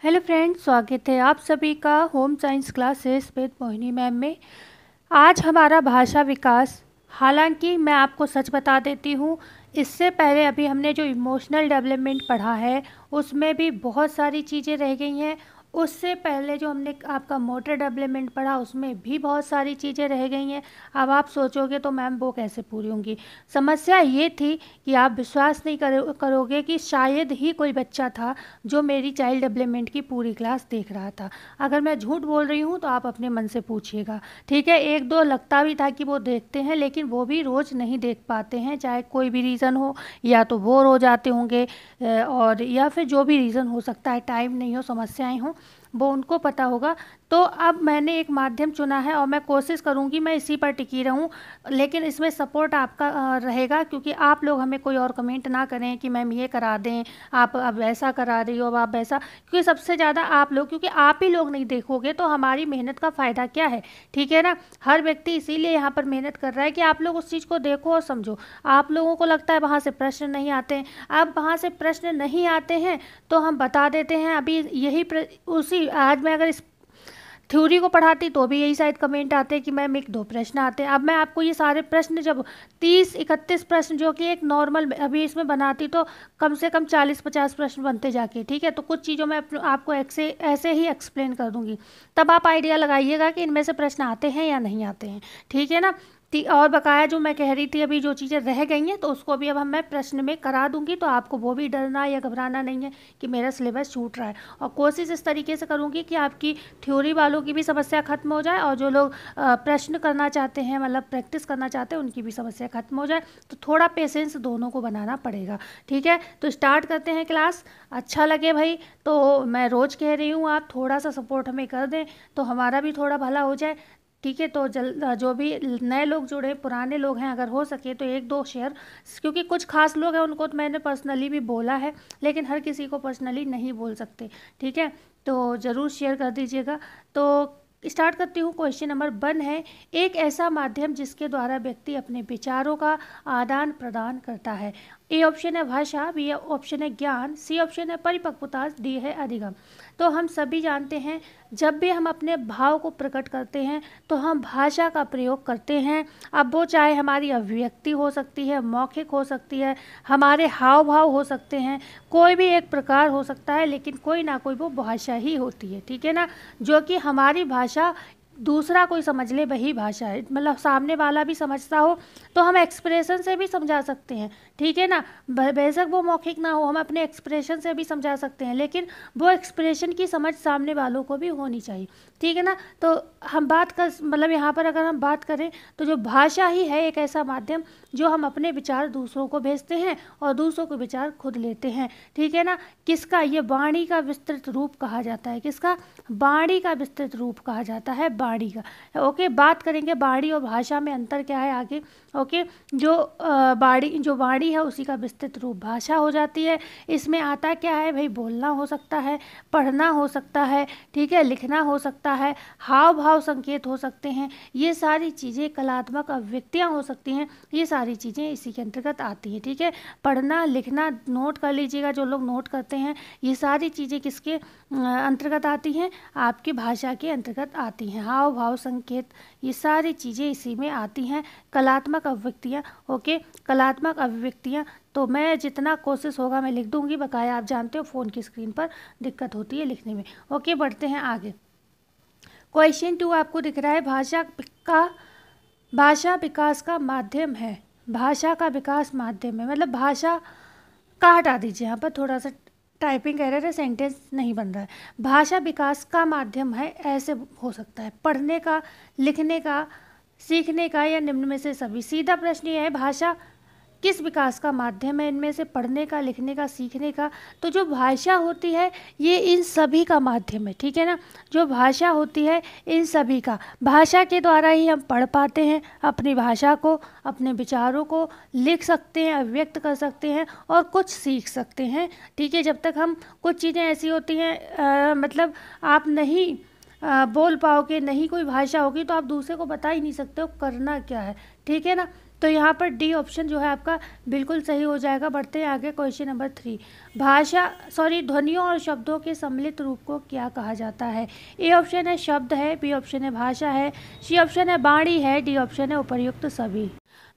Hello friends, स्वागत है आप सभी का home science classes with Mohini ma'am में। आज हमारा भाषा विकास। हालांकि मैं आपको सच बता देती हूँ, इससे पहले अभी हमने जो इमोशनल डेवलपमेंट पढ़ा है उसमें भी बहुत सारी चीज़ें रह गई हैं। उससे पहले जो हमने आपका मोटर डेवलपमेंट पढ़ा उसमें भी बहुत सारी चीज़ें रह गई हैं। अब आप सोचोगे तो मैम वो कैसे पूरी होंगी। समस्या ये थी कि आप विश्वास नहीं करोगे कि शायद ही कोई बच्चा था जो मेरी चाइल्ड डेवलपमेंट की पूरी क्लास देख रहा था। अगर मैं झूठ बोल रही हूँ तो आप अपने मन से पूछिएगा, ठीक है। एक दो लगता भी था कि वो देखते हैं, लेकिन वो भी रोज़ नहीं देख पाते हैं, चाहे कोई भी रीज़न हो, या तो बोर हो जाते होंगे और या फिर जो भी रीज़न हो सकता है, टाइम नहीं हो, समस्याएं हों, वो उनको पता होगा। तो अब मैंने एक माध्यम चुना है और मैं कोशिश करूंगी मैं इसी पर टिकी रहूं, लेकिन इसमें सपोर्ट आपका रहेगा, क्योंकि आप लोग हमें कोई और कमेंट ना करें कि मैम ये करा दें, आप अब ऐसा करा रही हो, अब आप ऐसा, क्योंकि सबसे ज़्यादा आप लोग, क्योंकि आप ही लोग नहीं देखोगे तो हमारी मेहनत का फ़ायदा क्या है, ठीक है ना। हर व्यक्ति इसीलिए यहाँ पर मेहनत कर रहा है कि आप लोग उस चीज़ को देखो और समझो। आप लोगों को लगता है वहाँ से प्रश्न नहीं आते हैं, अब वहाँ से प्रश्न नहीं आते हैं तो हम बता देते हैं। अभी यही उसी आज मैं अगर इस थ्योरी को पढ़ाती तो भी यही शायद कमेंट आते हैं कि मैम एक दो प्रश्न आते हैं। अब मैं आपको ये सारे प्रश्न जब 30-31 प्रश्न जो कि एक नॉर्मल अभी इसमें बनाती तो कम से कम 40-50 प्रश्न बनते जाके, ठीक है। तो कुछ चीज़ों में आपको ऐसे ही एक्सप्लेन कर दूंगी, तब आप आइडिया लगाइएगा कि इनमें से प्रश्न आते हैं या नहीं आते हैं, ठीक है ना। और बकाया जो मैं कह रही थी अभी जो चीज़ें रह गई हैं तो उसको भी अब मैं प्रश्न में करा दूंगी, तो आपको वो भी डरना या घबराना नहीं है कि मेरा सिलेबस छूट रहा है। और कोशिश इस तरीके से करूंगी कि आपकी थ्योरी वालों की भी समस्या खत्म हो जाए और जो लोग प्रश्न करना चाहते हैं, मतलब प्रैक्टिस करना चाहते हैं, उनकी भी समस्या खत्म हो जाए। तो थोड़ा पेशेंस दोनों को बनाना पड़ेगा, ठीक है। तो स्टार्ट करते हैं क्लास। अच्छा लगे भाई तो मैं रोज़ कह रही हूँ आप थोड़ा सा सपोर्ट हमें कर दें तो हमारा भी थोड़ा भला हो जाए, ठीक है। तो जो भी नए लोग जुड़े, पुराने लोग हैं, अगर हो सके तो एक दो शेयर, क्योंकि कुछ खास लोग हैं उनको तो मैंने पर्सनली भी बोला है, लेकिन हर किसी को पर्सनली नहीं बोल सकते, ठीक है। तो ज़रूर शेयर कर दीजिएगा। तो स्टार्ट करती हूँ। क्वेश्चन नंबर 1 है, एक ऐसा माध्यम जिसके द्वारा व्यक्ति अपने विचारों का आदान प्रदान करता है। ए ऑप्शन है भाषा, बी ऑप्शन है ज्ञान, सी ऑप्शन है परिपक्वता, डी है अधिगम। तो हम सभी जानते हैं जब भी हम अपने भाव को प्रकट करते हैं तो हम भाषा का प्रयोग करते हैं। अब वो चाहे हमारी अभिव्यक्ति हो सकती है, मौखिक हो सकती है, हमारे हाव भाव हो सकते हैं, कोई भी एक प्रकार हो सकता है, लेकिन कोई ना कोई वो भाषा ही होती है, ठीक है ना। जो कि हमारी भाषा दूसरा कोई समझ ले वही भाषा है, मतलब सामने वाला भी समझता हो तो हम एक्सप्रेशन से भी समझा सकते हैं, ठीक है ना। बेशक वो मौखिक ना हो, हम अपने एक्सप्रेशन से भी समझा सकते हैं, लेकिन वो एक्सप्रेशन की समझ सामने वालों को भी होनी चाहिए, ठीक है ना। तो हम बात कर, मतलब यहाँ पर अगर हम बात करें तो जो भाषा ही है एक ऐसा माध्यम जो हम अपने विचार दूसरों को भेजते हैं और दूसरों के विचार खुद लेते हैं, ठीक है ना। किसका, ये वाणी का विस्तृत रूप कहा जाता है, किसका, वाणी का विस्तृत रूप कहा जाता है, वाणी का। ओके, बात करेंगे वाणी और भाषा में अंतर क्या है आगे। ओके, जो वाणी है उसी का विस्तृत रूप भाषा हो जाती है। इसमें आता क्या है भाई, बोलना हो सकता है, पढ़ना हो सकता है, ठीक है, लिखना हो सकता है, हाव भाव संकेत हो सकते हैं, ये सारी चीज़ें कलात्मक अभिव्यक्तियाँ हो सकती हैं, ये सारी चीज़ें इसी के अंतर्गत आती हैं, ठीक है। पढ़ना लिखना नोट कर लीजिएगा, जो लोग नोट करते हैं, ये सारी चीज़ें किसके अंतर्गत आती हैं, आपकी भाषा के अंतर्गत आती हैं। हाव भाव संकेत ये सारी चीज़ें इसी में आती हैं, कलात्मक अभिव्यक्तियाँ। ओके, कलात्मक अभिव्यक्तियाँ तो मैं जितना कोशिश होगा मैं लिख दूंगी, बकाया आप जानते हो फ़ोन की स्क्रीन पर दिक्कत होती है लिखने में। ओके, बढ़ते हैं आगे। क्वेश्चन 2 आपको दिख रहा है, भाषा विकास का माध्यम है। भाषा का विकास माध्यम है, मतलब भाषा का हटा दीजिए, यहाँ पर थोड़ा सा टाइपिंग एरर है, सेंटेंस नहीं बन रहा है। भाषा विकास का माध्यम है, ऐसे हो सकता है पढ़ने का, लिखने का, सीखने का, या निम्न में से सभी। सीधा प्रश्न ये है, भाषा किस विकास का माध्यम है, इनमें से पढ़ने का, लिखने का, सीखने का। तो जो भाषा होती है ये इन सभी का माध्यम है, ठीक है ना। जो भाषा होती है इन सभी का, भाषा के द्वारा ही हम पढ़ पाते हैं अपनी भाषा को, अपने विचारों को लिख सकते हैं, अभिव्यक्त कर सकते हैं और कुछ सीख सकते हैं, ठीक है। जब तक हम, कुछ चीज़ें ऐसी होती हैं मतलब आप नहीं बोल पाओगे, नहीं कोई भाषा होगी तो आप दूसरे को बता ही नहीं सकते हो करना क्या है, ठीक है ना। तो यहाँ पर डी ऑप्शन जो है आपका बिल्कुल सही हो जाएगा। बढ़ते हैं आगे, क्वेश्चन नंबर 3। ध्वनियों और शब्दों के सम्मिलित रूप को क्या कहा जाता है? ए ऑप्शन है शब्द है, बी ऑप्शन है भाषा है, सी ऑप्शन है वाणी है, डी ऑप्शन है उपर्युक्त सभी।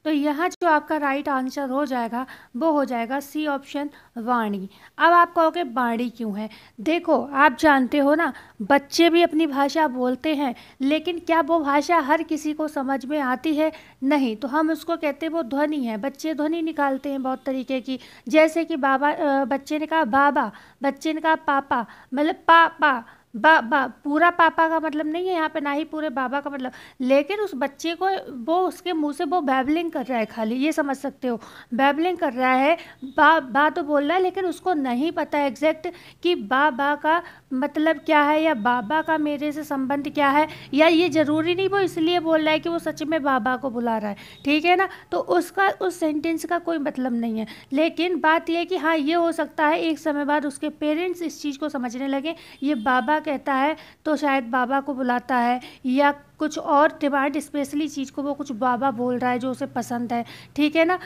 तो यहाँ जो आपका राइट आंसर हो जाएगा वो हो जाएगा सी ऑप्शन वाणी। अब आप कहोगे वाणी क्यों है? देखो, आप जानते हो ना, बच्चे भी अपनी भाषा बोलते हैं, लेकिन क्या वो भाषा हर किसी को समझ में आती है? नहीं। तो हम उसको कहते हैं वो ध्वनि है। बच्चे ध्वनि निकालते हैं बहुत तरीके की, जैसे कि बच्चे ने कहा बाबा, बच्चे ने कहा पापा, मतलब पापा बा पूरा पापा का मतलब नहीं है यहाँ पे, ना ही पूरे बाबा का मतलब, लेकिन उस बच्चे को वो उसके मुंह से वो बैबलिंग कर रहा है, खाली ये समझ सकते हो, बैबलिंग कर रहा है। बा तो बोल रहा है, लेकिन उसको नहीं पता एग्जैक्ट कि बा का मतलब क्या है, या बाबा का मेरे से संबंध क्या है, या ये ज़रूरी नहीं वो इसलिए बोल रहा है कि वो सच में बाबा को बुला रहा है, ठीक है ना। तो उसका उस सेंटेंस का कोई मतलब नहीं है, लेकिन बात यह है कि हाँ, ये हो सकता है एक समय बाद उसके पेरेंट्स इस चीज़ को समझने लगे, ये बाबा कहता है तो शायद बाबा को बुलाता है, या कुछ और डिमांड स्पेशली चीज़ को वो कुछ बाबा बोल रहा है जो उसे पसंद है, ठीक है ना।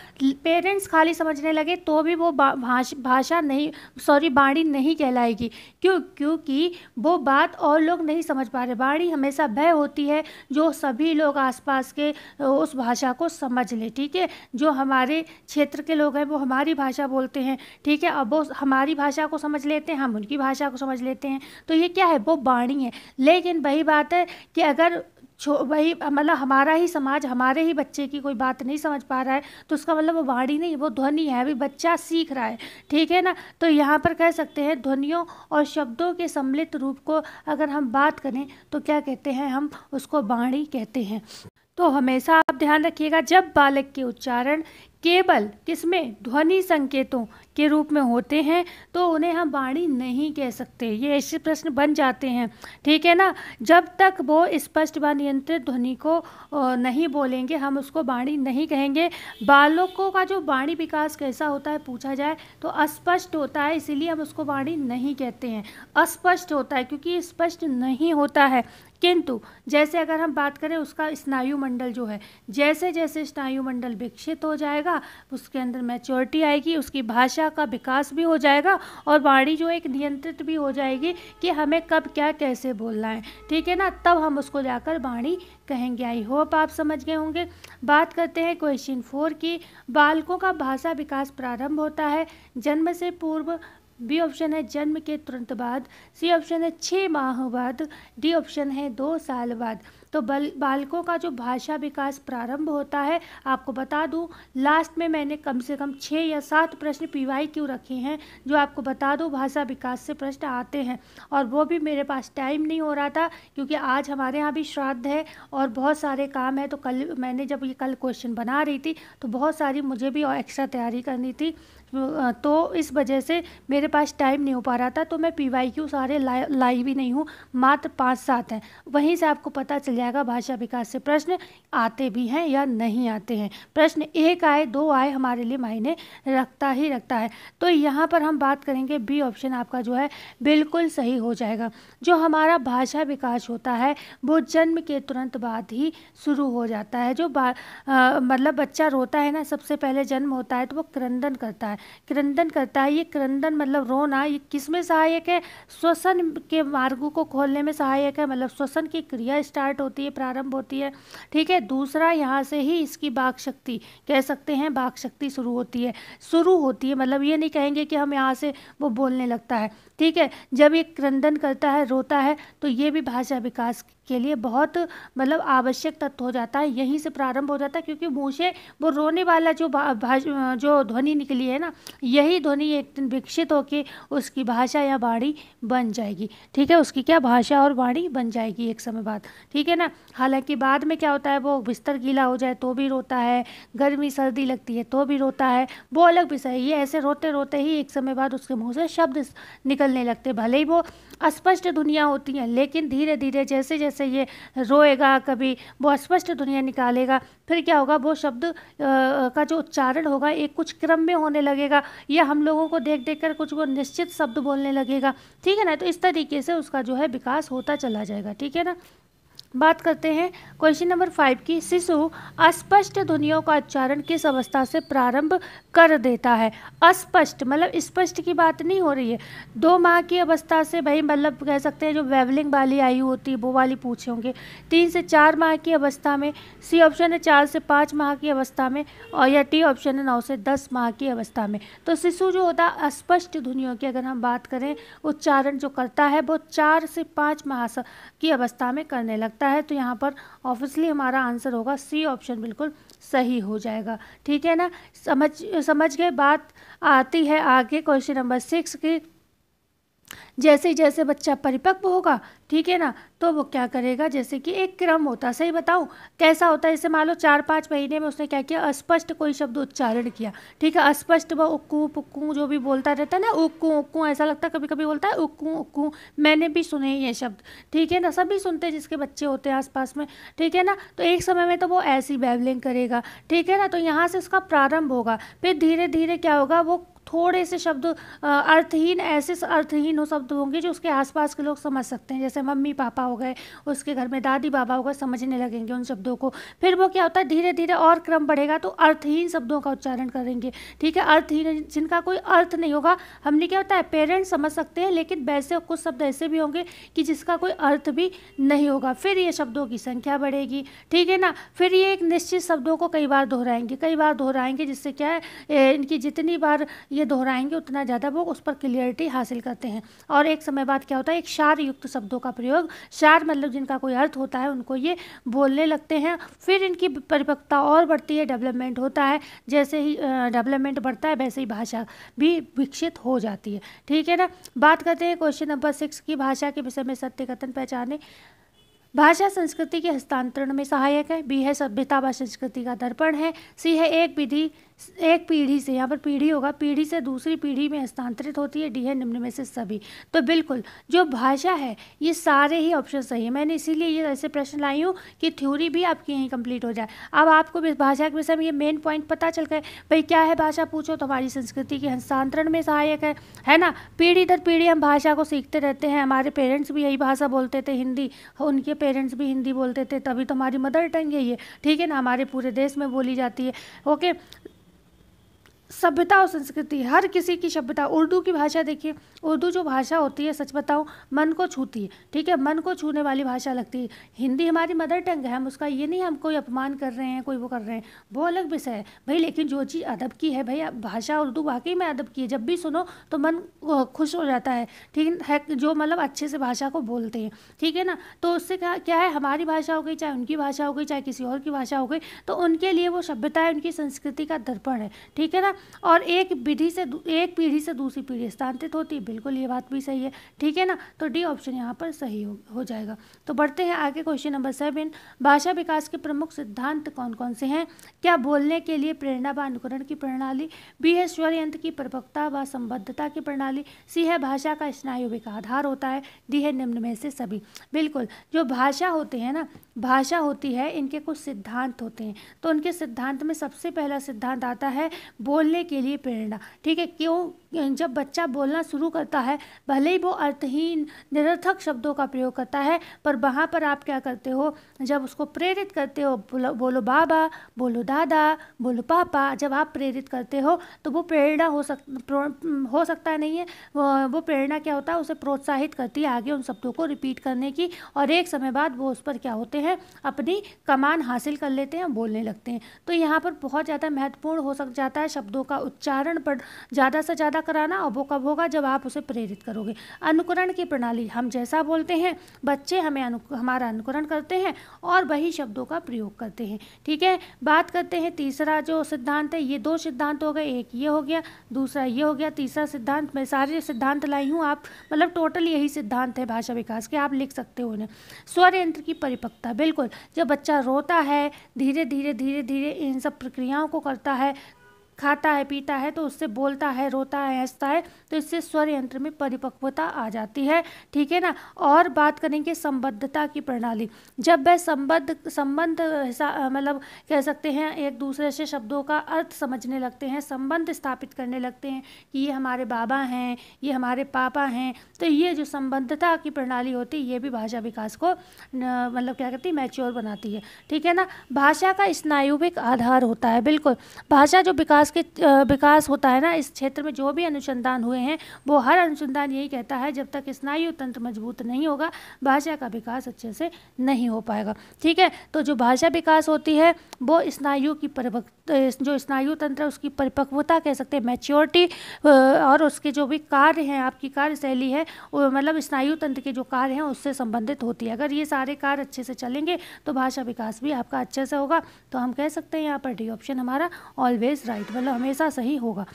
पेरेंट्स खाली समझने लगे तो भी वो भाषा नहीं, वाणी नहीं कहलाएगी। क्योंकि वो बात और लोग नहीं समझ पा रहे। वाणी हमेशा वह होती है जो सभी लोग आसपास के उस भाषा को समझ ले, ठीक है। जो हमारे क्षेत्र के लोग हैं वो हमारी भाषा बोलते हैं, ठीक है, अब वो हमारी भाषा को समझ लेते हैं, हम उनकी भाषा को समझ लेते हैं, तो ये क्या है, वो वाणी है। लेकिन वही बात है कि अगर वही मतलब हमारा ही समाज हमारे ही बच्चे की कोई बात नहीं समझ पा रहा है, तो उसका मतलब वो वाणी नहीं, वो ध्वनि है, अभी बच्चा सीख रहा है, ठीक है ना। तो यहाँ पर कह सकते हैं ध्वनियों और शब्दों के सम्मिलित रूप को अगर हम बात करें तो क्या कहते हैं, हम उसको वाणी कहते हैं। तो हमेशा आप ध्यान रखिएगा, जब बालक के उच्चारण केवल किसमें, ध्वनि संकेतों के रूप में होते हैं तो उन्हें हम वाणी नहीं कह सकते। ये ऐसे प्रश्न बन जाते हैं, ठीक है ना। जब तक वो स्पष्ट व नियंत्रित ध्वनि को नहीं बोलेंगे हम उसको वाणी नहीं कहेंगे। बालकों का जो वाणी विकास कैसा होता है पूछा जाए तो अस्पष्ट होता है, इसीलिए हम उसको वाणी नहीं कहते हैं। अस्पष्ट होता है क्योंकि स्पष्ट नहीं होता है। किंतु जैसे अगर हम बात करें उसका स्नायु मंडल जो है, जैसे जैसे स्नायु मंडल विकसित हो जाएगा उसके अंदर मैच्योरिटी आएगी, उसकी भाषा का विकास भी हो जाएगा और वाणी जो एक नियंत्रित भी हो जाएगी कि हमें कब क्या कैसे बोलना है, ठीक है ना, तब हम उसको जाकर वाणी कहेंगे। आई होप आप समझ गए होंगे। बात करते हैं क्वेश्चन 4 की। बालकों का भाषा विकास प्रारंभ होता है जन्म से पूर्व, बी ऑप्शन है जन्म के तुरंत बाद, सी ऑप्शन है 6 माह बाद, डी ऑप्शन है 2 साल बाद। तो बालकों का जो भाषा विकास प्रारंभ होता है, आपको बता दूं लास्ट में मैंने कम से कम 6 या 7 प्रश्न PYQ रखे हैं जो आपको बता दूं भाषा विकास से प्रश्न आते हैं, और वो भी मेरे पास टाइम नहीं हो रहा था क्योंकि आज हमारे यहाँ भी श्राद्ध है और बहुत सारे काम है। तो कल मैंने जब ये कल क्वेश्चन बना रही थी तो बहुत सारी मुझे भी और एक्स्ट्रा तैयारी करनी थी, तो इस वजह से मेरे पास टाइम नहीं हो पा रहा था। तो मैं PYQ सारे लाई भी नहीं हूँ, मात्र 5-7 हैं, वहीं से आपको पता चल जाएगा भाषा विकास से प्रश्न आते भी हैं या नहीं आते हैं। प्रश्न 1 आए 2 आए हमारे लिए मायने रखता ही रखता है। तो यहाँ पर हम बात करेंगे बी ऑप्शन आपका जो है बिल्कुल सही हो जाएगा। जो हमारा भाषा विकास होता है वो जन्म के तुरंत बाद ही शुरू हो जाता है। जो मतलब बच्चा रोता है ना, सबसे पहले जन्म होता है तो वो क्रंदन करता है, क्रंदन करता है। ये क्रंदन मतलब रोना, ये किस में सहायक है, श्वसन के मार्गों को खोलने में सहायक है, मतलब श्वसन की क्रिया स्टार्ट होती है, प्रारंभ होती है, ठीक है। दूसरा, यहाँ से ही इसकी वाक शक्ति कह सकते हैं, वाक शक्ति शुरू होती है, मतलब ये नहीं कहेंगे कि हम यहाँ से वो बोलने लगता है, ठीक है। जब ये क्रंदन करता है, रोता है, तो ये भी भाषा विकास के लिए बहुत मतलब आवश्यक तत्व हो जाता है, यहीं से प्रारंभ हो जाता है, क्योंकि मुँह से वो रोने वाला जो ध्वनि निकली है ना, यही ध्वनि एक दिन विकसित होकर उसकी भाषा या वाणी बन जाएगी, ठीक है। उसकी क्या भाषा और वाणी बन जाएगी एक समय बाद, ठीक है ना। हालांकि बाद में क्या होता है, वो बिस्तर गीला हो जाए तो भी रोता है, गर्मी सर्दी लगती है तो भी रोता है, वो अलग विषय है। ये ऐसे रोते रोते ही एक समय बाद उसके मुँह से शब्द निकलने लगते, भले ही वो अस्पष्ट ध्वनियाँ होती हैं, लेकिन धीरे धीरे जैसे जैसे ये रोएगा कभी वो स्पष्ट ध्वनियाँ निकालेगा, फिर क्या होगा, वो शब्द का जो उच्चारण होगा एक कुछ क्रम में होने लगेगा, या हम लोगों को देख देख कर कुछ वो निश्चित शब्द बोलने लगेगा, ठीक है ना। तो इस तरीके से उसका जो है विकास होता चला जाएगा, ठीक है ना। बात करते हैं क्वेश्चन नंबर 5 की। शिशु अस्पष्ट ध्वनियों का उच्चारण किस अवस्था से प्रारंभ कर देता है? अस्पष्ट मतलब स्पष्ट की बात नहीं हो रही है। 2 माह की अवस्था से, भाई मतलब कह सकते हैं जो वेवलिंग वाली आयु होती है वो वाली पूछे होंगे। 3 से 4 माह की अवस्था में, सी ऑप्शन है 4 से 5 माह की अवस्था में, और या टी ऑप्शन है 9 से 10 माह की अवस्था में। तो शिशु जो होता है अस्पष्ट ध्वनियों की अगर हम बात करें, उच्चारण जो करता है वो 4 से 5 माह की अवस्था में करने लगता है। तो यहाँ पर ऑब्वियसली हमारा आंसर होगा सी ऑप्शन बिल्कुल सही हो जाएगा। ठीक है ना, समझ गए। बात आती है आगे क्वेश्चन नंबर 6 की। जैसे जैसे बच्चा परिपक्व होगा, ठीक है ना, तो वो क्या करेगा, जैसे कि एक क्रम होता है। सही बताऊं कैसा होता है? जैसे मान लो 4-5 महीने में उसने क्या किया, अस्पष्ट कोई शब्द उच्चारण किया। ठीक है, अस्पष्ट वो उक्कू पुक्कू जो भी बोलता रहता है ना, उक्कू उक्कू ऐसा लगता है, कभी कभी बोलता है उक्कू उक्कू। मैंने भी सुने ये शब्द, ठीक है ना, सभी सुनते हैं जिसके बच्चे होते हैं आसपास में। ठीक है ना, तो एक समय में तो वो ऐसी बैबलिंग करेगा। ठीक है ना, तो यहाँ से उसका प्रारंभ होगा। फिर धीरे धीरे क्या होगा, वो थोड़े से शब्द अर्थहीन, ऐसे अर्थहीन हो शब्द होंगे जो उसके आसपास के लोग समझ सकते हैं। जैसे मम्मी पापा हो गए, उसके घर में दादी बाबा हो गए, समझने लगेंगे उन शब्दों को। फिर वो क्या होता है, धीरे धीरे और क्रम बढ़ेगा तो अर्थहीन शब्दों का उच्चारण करेंगे। ठीक है, अर्थहीन जिनका कोई अर्थ नहीं होगा, हमने क्या होता है पेरेंट्स समझ सकते हैं, लेकिन वैसे कुछ शब्द ऐसे भी होंगे कि जिसका कोई अर्थ भी नहीं होगा। फिर ये शब्दों की संख्या बढ़ेगी। ठीक है ना, फिर ये एक निश्चित शब्दों को कई बार दोहराएंगे, जिससे क्या है इनकी जितनी बार ये दोहराएंगे उतना ज़्यादा वो उस पर क्लियरिटी हासिल करते हैं। और एक समय बाद क्या होता है, एक शार युक्त शब्दों का प्रयोग, शार मतलब जिनका कोई अर्थ होता है उनको ये बोलने लगते हैं। फिर इनकी परिपक्वता और बढ़ती है, डेवलपमेंट होता है। जैसे ही डेवलपमेंट बढ़ता है वैसे ही भाषा भी विकसित हो जाती है। ठीक है ना, बात करते हैं क्वेश्चन नंबर 6 की। भाषा के विषय में सत्य कथन पहचाने। भाषा संस्कृति के हस्तांतरण में सहायक है। बी है सभ्यता व संस्कृति का दर्पण है। सी है एक पीढ़ी से, यहाँ पर पीढ़ी होगा, पीढ़ी से दूसरी पीढ़ी में हस्तांतरित होती है। डी है निम्न में से सभी। तो बिल्कुल जो भाषा है ये सारे ही ऑप्शन सही है। मैंने इसीलिए ये ऐसे प्रश्न लाई हूँ कि थ्योरी भी आपकी यहीं कंप्लीट हो जाए। अब आपको भाषा के विषय में ये मेन पॉइंट पता चल गए। भाई क्या है भाषा, पूछो तो हमारी संस्कृति के हस्तांतरण में सहायक है ना। पीढ़ी दर पीढ़ी हम भाषा को सीखते रहते हैं। हमारे पेरेंट्स भी यही भाषा बोलते थे, हिंदी, उनके पेरेंट्स भी हिंदी बोलते थे, तभी तो हमारी मदर टंग है ये। ठीक है ना, हमारे पूरे देश में बोली जाती है। ओके, सभ्यता और संस्कृति, हर किसी की सभ्यता। उर्दू की भाषा देखिए, उर्दू जो भाषा होती है सच बताऊं मन को छूती है। ठीक है, मन को छूने वाली भाषा लगती है। हिंदी हमारी मदर टंग है, हम उसका ये नहीं हम कोई अपमान कर रहे हैं, कोई वो कर रहे हैं, वो अलग विषय है भाई। लेकिन जो चीज़ अदब की है भाई, भाषा उर्दू वाकई में अदब की है। जब भी सुनो तो मन खुश हो जाता है। ठीक है, जो मतलब अच्छे से भाषा को बोलते हैं। ठीक है ना, तो उससे क्या है, हमारी भाषा हो गई, चाहे उनकी भाषा हो गई, चाहे किसी और की भाषा हो गई, तो उनके लिए वो सभ्यता है, उनकी संस्कृति का दर्पण है। ठीक है ना, और एक पीढ़ी से दूसरी पीढ़ी स्थानांतरित होती है। बिल्कुल ये बात भी सही है। ठीक है ना, तो डी ऑप्शन यहाँ पर सही हो जाएगा। तो बढ़ते हैं आगे क्वेश्चन नंबर 7। भाषा विकास के प्रमुख सिद्धांत कौन कौन से हैं? क्या बोलने के लिए प्रेरणा व अनुकरण की प्रणाली। बी है स्वर यंत्र की परिपक्वता व संबद्धता की प्रणाली। सी है भाषा का स्नायु का आधार होता है। डी है निम्न में से सभी। बिल्कुल जो भाषा होते हैं ना, भाषा होती है, इनके कुछ सिद्धांत होते हैं। तो उनके सिद्धांत में सबसे पहला सिद्धांत आता है बोलने के लिए प्रेरणा। ठीक है, क्यों? जब बच्चा बोलना शुरू करता है, भले ही वो अर्थहीन निरर्थक शब्दों का प्रयोग करता है, पर वहाँ पर आप क्या करते हो, जब उसको प्रेरित करते हो, बोलो बाबा, बोलो दादा, बोलो पापा, जब आप प्रेरित करते हो तो वो प्रेरणा हो सकता है नहीं है, वो प्रेरणा क्या होता है, उसे प्रोत्साहित करती है आगे उन शब्दों को रिपीट करने की। और एक समय बाद वो उस पर क्या होते हैं, अपनी कमान हासिल कर लेते हैं, बोलने लगते हैं। तो यहाँ पर बहुत ज़्यादा महत्वपूर्ण हो जाता है शब्दों का उच्चारण पर ज़्यादा से ज़्यादा कराना। और वो कब होगा, जब आप उसे प्रेरित करोगे। अनुकरण की प्रणाली, हम जैसा बोलते हैं बच्चे हमारा अनुकरण करते हैं और वही शब्दों का प्रयोग करते हैं। ठीक है, बात करते हैं तीसरा जो सिद्धांत है। ये 2 सिद्धांत हो गए, एक ये हो गया, दूसरा ये हो गया। तीसरा सिद्धांत, मैं सारे सिद्धांत लाई हूँ, आप मतलब टोटल यही सिद्धांत है भाषा विकास के, आप लिख सकते हो उन्हें। स्वर यंत्र की परिपक्वता, बिल्कुल जब बच्चा रोता है, धीरे धीरे इन सब प्रक्रियाओं को करता है, खाता है पीता है तो उससे बोलता है, रोता है, हंसता है, तो इससे स्वर यंत्र में परिपक्वता आ जाती है, ठीक है ना। और बात करेंगे संबद्धता की प्रणाली। जब वह संबंध मतलब कह सकते हैं एक दूसरे से शब्दों का अर्थ समझने लगते हैं, संबंध स्थापित करने लगते हैं कि ये हमारे बाबा हैं, ये हमारे पापा हैं, तो ये जो संबद्धता की प्रणाली होती है ये भी भाषा विकास को मतलब क्या कहती है, मैच्योर बनाती है, ठीक है ना। भाषा का स्नायुविक आधार होता है, बिल्कुल भाषा जो विकास होता है ना, इस क्षेत्र में जो भी अनुसंधान हुए हैं वो हर अनुसंधान यही कहता है जब तक स्नायु तंत्र मजबूत नहीं होगा भाषा का विकास अच्छे से नहीं हो पाएगा, ठीक है। तो जो भाषा विकास होती है वो स्नायु की जो स्नायु तंत्र उसकी परिपक्वता कह सकते हैं, मैच्योरिटी, और उसके जो भी कार्य हैं, आपकी कार्यशैली है वो मतलब स्नायु तंत्र के जो कार्य हैं उससे संबंधित होती है। अगर ये सारे कार्य अच्छे से चलेंगे तो भाषा विकास भी आपका अच्छे से होगा। तो हम कह सकते हैं यहाँ पर डी ऑप्शन हमारा ऑलवेज राइट, मतलब हमेशा सही होगा।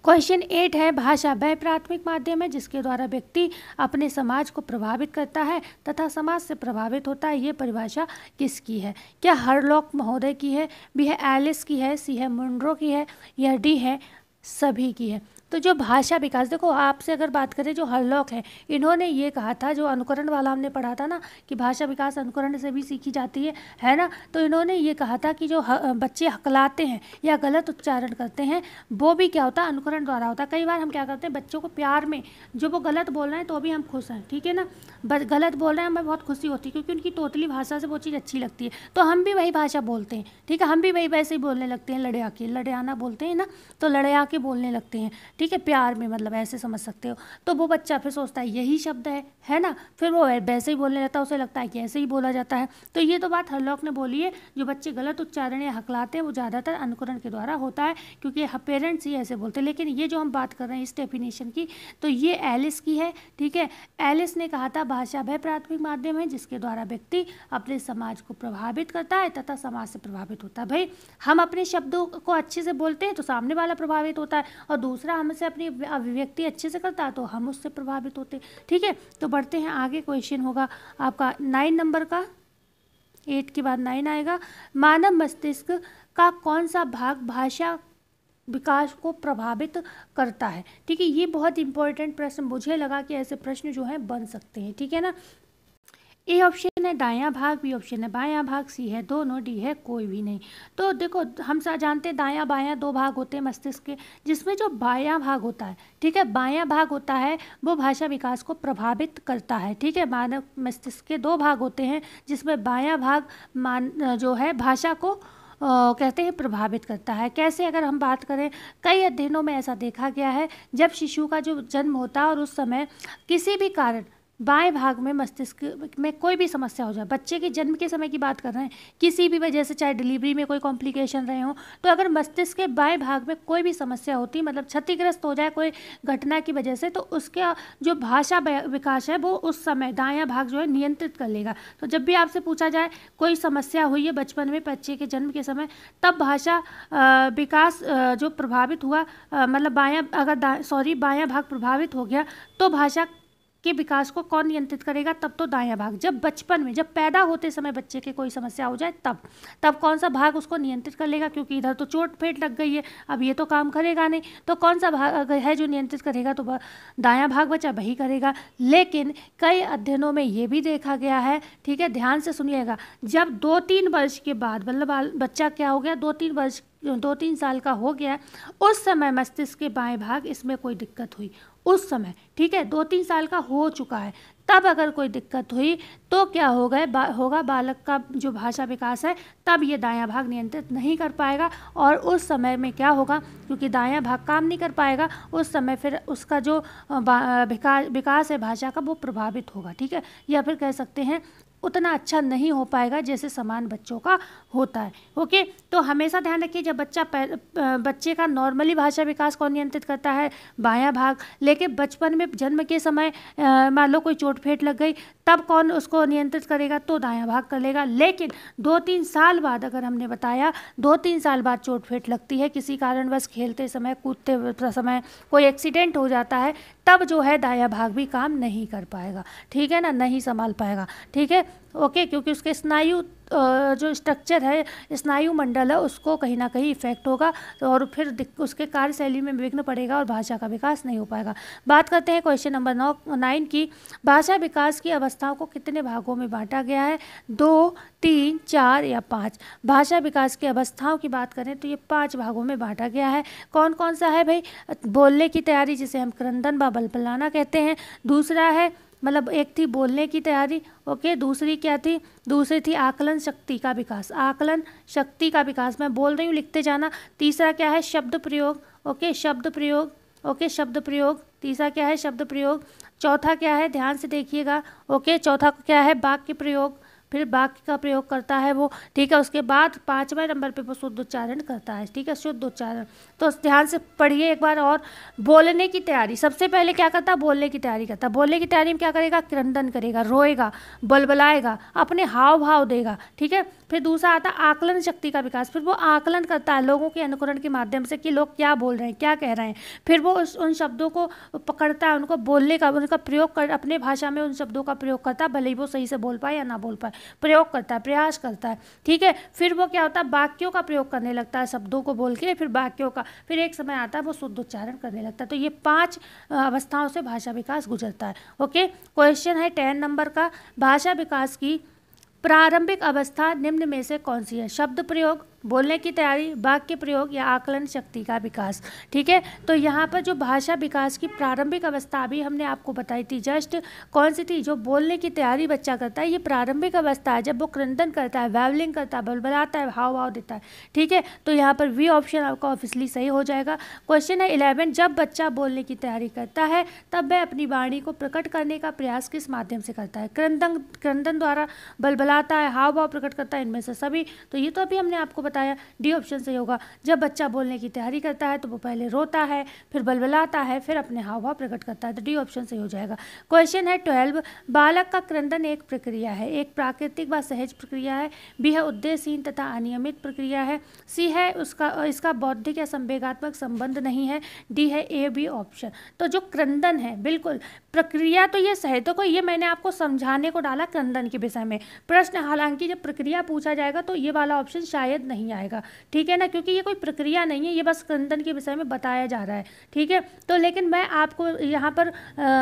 क्वेश्चन 8 है, भाषा वह प्राथमिक माध्यम है जिसके द्वारा व्यक्ति अपने समाज को प्रभावित करता है तथा समाज से प्रभावित होता है। ये परिभाषा किसकी है? क्या हरलॉक महोदय की है, बी है एलिस की है, सी है मुनरो की है, या डी है सभी की है? तो जो भाषा विकास, देखो आपसे अगर बात करें जो हरलॉक है, इन्होंने ये कहा था, जो अनुकरण वाला हमने पढ़ा था ना कि भाषा विकास अनुकरण से भी सीखी जाती है ना, तो इन्होंने ये कहा था कि जो बच्चे हकलाते हैं या गलत उच्चारण करते हैं वो भी क्या होता है, अनुकरण द्वारा होता है। कई बार हम क्या करते हैं बच्चों को प्यार में, जो वो गलत बोल रहे हैं तो भी हम खुश हैं, ठीक है ना, गलत बोल रहे हैं हमें बहुत खुशी होती है क्योंकि उनकी तोतली भाषा से वो चीज़ अच्छी लगती है, तो हम भी वही भाषा बोलते हैं, ठीक है, हम भी वही वैसे ही बोलने लगते हैं, लड़याना बोलते हैं ना, तो लड़या के बोलने लगते हैं, ठीक है, प्यार में, मतलब ऐसे समझ सकते हो। तो वो बच्चा फिर सोचता है यही शब्द है ना, फिर वो वैसे ही बोलने लगता है, उसे लगता है कि ऐसे ही बोला जाता है। तो ये तो बात हरलॉक ने बोली है, जो बच्चे गलत उच्चारण या हकलाते हैं वो ज़्यादातर अनुकरण के द्वारा होता है क्योंकि पेरेंट्स ही ऐसे बोलते हैं। लेकिन ये जो हम बात कर रहे हैं इस डेफिनेशन की, तो ये एलिस की है, ठीक है। एलिस ने कहा था भाषा वह प्राथमिक माध्यम है जिसके द्वारा व्यक्ति अपने समाज को प्रभावित करता है तथा समाज से प्रभावित होता है। भाई हम अपने शब्दों को अच्छे से बोलते हैं तो सामने वाला प्रभावित होता है, और दूसरा हमसे अपनी अभिव्यक्ति अच्छे से करता है तो हम उससे प्रभावित होते हैं, ठीक है। तो बढ़ते हैं आगे, क्वेश्चन होगा आपका 9 नंबर का, 8 के बाद 9 आएगा। मानव मस्तिष्क का कौन सा भाग भाषा विकास को प्रभावित करता है? ठीक है, ये बहुत इंपॉर्टेंट प्रश्न, मुझे लगा कि ऐसे प्रश्न जो हैं बन सकते हैं, ठीक है ना। ए ऑप्शन है दायां भाग, बी ऑप्शन है बायां भाग, सी है दोनों, डी है कोई भी नहीं। तो देखो हम जानते हैं दायां बायां दो भाग होते हैं मस्तिष्क के, जिसमें जो बायां भाग होता है, ठीक है, बायां भाग होता है वो भाषा विकास को प्रभावित करता है, ठीक है। मानव मस्तिष्क के दो भाग होते हैं जिसमें बायां भाग जो है भाषा को कहते हैं प्रभावित करता है। कैसे, अगर हम बात करें, कई अध्ययनों में ऐसा देखा गया है जब शिशु का जो जन्म होता है और उस समय किसी भी कारण बाएं भाग में मस्तिष्क में कोई भी समस्या हो जाए, बच्चे के जन्म के समय की बात कर रहे हैं, किसी भी वजह से, चाहे डिलीवरी में कोई कॉम्प्लिकेशन रहे हो, तो अगर मस्तिष्क के बाएं भाग में कोई भी समस्या होती, मतलब क्षतिग्रस्त हो जाए कोई घटना की वजह से, तो उसका जो भाषा विकास है वो उस समय दायां भाग जो है नियंत्रित कर लेगा। तो जब भी आपसे पूछा जाए कोई समस्या हुई है बचपन में बच्चे के जन्म के समय, तब भाषा विकास जो प्रभावित हुआ, मतलब बायां भाग प्रभावित हो गया, तो भाषा के विकास को कौन नियंत्रित करेगा? तब तो दायां भाग। जब बचपन में, जब पैदा होते समय बच्चे के कोई समस्या हो जाए तब कौन सा भाग उसको नियंत्रित कर लेगा? क्योंकि इधर तो चोट फेंट लग गई है, अब ये तो काम करेगा नहीं, तो कौन सा भाग है जो नियंत्रित करेगा? तो दायां भाग बचा, वही करेगा। लेकिन कई अध्ययनों में ये भी देखा गया है, ठीक है, ध्यान से सुनिएगा, जब 2-3 वर्ष के बाद, मतलब बच्चा क्या हो गया, 2-3 साल का हो गया, उस समय मस्तिष्क के बाएं भाग इसमें कोई दिक्कत हुई, उस समय, ठीक है, 2-3 साल का हो चुका है, तब अगर कोई दिक्कत हुई तो क्या होगा बालक का जो भाषा विकास है, तब ये दायां भाग नियंत्रित नहीं कर पाएगा, और उस समय में क्या होगा, क्योंकि दायां भाग काम नहीं कर पाएगा, उस समय फिर उसका जो विकास है भाषा का वो प्रभावित होगा, ठीक है, या फिर कह सकते हैं उतना अच्छा नहीं हो पाएगा जैसे समान बच्चों का होता है। ओके, तो हमेशा ध्यान रखिए, जब बच्चे का नॉर्मली भाषा विकास कौन नियंत्रित करता है? बायां भाग। लेकिन बचपन में जन्म के समय मान लो कोई चोट फेंट लग गई, तब कौन उसको नियंत्रित करेगा? तो दायां भाग कर लेगा। लेकिन 2-3 साल बाद, अगर हमने बताया 2-3 साल बाद चोट फेंट लगती है, किसी कारणवश खेलते समय, कूदते समय कोई एक्सीडेंट हो जाता है, तब जो है दायां भाग भी काम नहीं कर पाएगा, ठीक है ना, नहीं संभाल पाएगा, ठीक है। ओके, क्योंकि उसके स्नायु जो स्ट्रक्चर है, स्नायु मंडल है, उसको कहीं ना कहीं इफेक्ट होगा और फिर उसके कार्यशैली में विघ्न पड़ेगा और भाषा का विकास नहीं हो पाएगा। बात करते हैं क्वेश्चन नंबर 9 की। भाषा विकास की अवस्थाओं को कितने भागों में बांटा गया है? 2, 3, 4 या 5? भाषा विकास की अवस्थाओं की बात करें तो ये 5 भागों में बांटा गया है। कौन कौन सा है भाई? बोलने की तैयारी, जिसे हम क्रंदन व बलबलाना कहते हैं। दूसरा है, मतलब एक थी बोलने की तैयारी, ओके। दूसरी क्या थी? दूसरी थी आकलन शक्ति का विकास, आकलन शक्ति का विकास। मैं बोल रही हूँ, लिखते जाना। तीसरा क्या है? शब्द प्रयोग, ओके, शब्द प्रयोग, ओके, शब्द प्रयोग। तीसरा क्या है? शब्द प्रयोग। चौथा क्या है? ध्यान से देखिएगा, ओके। चौथा क्या है? वाक्य प्रयोग, फिर वाक्य का प्रयोग करता है वो, ठीक है। उसके बाद 5वें नंबर पे वो शुद्ध उच्चारण करता है, ठीक है, शुद्ध उच्चारण। तो ध्यान से पढ़िए एक बार और। बोलने की तैयारी, सबसे पहले क्या करता? बोलने की तैयारी करता। बोलने की तैयारी में क्या करेगा? क्रंदन करेगा, रोएगा, बलबलाएगा, अपने हाव भाव देगा, ठीक है। फिर दूसरा आता है आकलन शक्ति का विकास। फिर वो आकलन करता है लोगों के अनुकरण के माध्यम से कि लोग क्या बोल रहे हैं, क्या कह रहे हैं। फिर वो उन शब्दों को पकड़ता है, उनको बोलने का, उनका प्रयोग कर, अपने भाषा में उन शब्दों का प्रयोग करता है, भले ही वो सही से बोल पाए या ना बोल पाए, प्रयोग करता है, प्रयास करता है, ठीक है। फिर वो क्या होता है? वाक्यों का प्रयोग करने लगता है, शब्दों को बोल के, फिर वाक्यों का, फिर एक समय आता है वो शुद्ध उच्चारण करने लगता है। तो ये 5 अवस्थाओं से भाषा विकास गुजरता है, ओके। क्वेश्चन है 10 नंबर का। भाषा विकास की प्रारंभिक अवस्था निम्न में से कौन सी है? शब्द प्रयोग, बोलने की तैयारी, वाक्य प्रयोग या आकलन शक्ति का विकास, ठीक है। तो यहाँ पर जो भाषा विकास की प्रारंभिक अवस्था अभी हमने आपको बताई थी जस्ट, कौन सी थी? जो बोलने की तैयारी बच्चा करता है, ये प्रारंभिक अवस्था है, जब वो क्रंदन करता है, वैवलिंग करता है, बलबलाता है, हाव भाव देता है, ठीक है। तो यहाँ पर वी ऑप्शन आपका ऑब्वियसली सही हो जाएगा। क्वेश्चन है 11, जब बच्चा बोलने की तैयारी करता है तब वह अपनी वाणी को प्रकट करने का प्रयास किस माध्यम से करता है? क्रंदन द्वारा, बलबलाता है, हाव भाव प्रकट करता है, इनमें से सभी। तो ये तो अभी हमने आपको बताया, डी ऑप्शन सही होगा। जब बच्चा बोलने की तैयारी करता है तो वो पहले रोता है, फिर बलबलाता है, फिर अपने हाव भाव प्रकट करता है, तो डी ऑप्शन सही हो जाएगा। क्वेश्चन है 12, बालक का क्रंदन एक प्रक्रिया है, एक प्राकृतिक व सहज प्रक्रिया है, बी है उद्देश्यहीन तथा अनियमित प्रक्रिया है, सी है इसका बौद्धिक या संवेगात्मक संबंध नहीं है, डी है ए बी ऑप्शन। तो जो क्रंदन है, बिल्कुल प्रक्रिया तो ये सही, तो ये मैंने आपको समझाने को डाला क्रंदन के विषय में प्रश्न। हालांकि जब प्रक्रिया पूछा जाएगा तो ये वाला ऑप्शन शायद नहीं आएगा, ठीक है ना, क्योंकि ये कोई प्रक्रिया नहीं है, ये बस क्रंदन के विषय में बताया जा रहा है, ठीक है। तो लेकिन मैं आपको यहाँ पर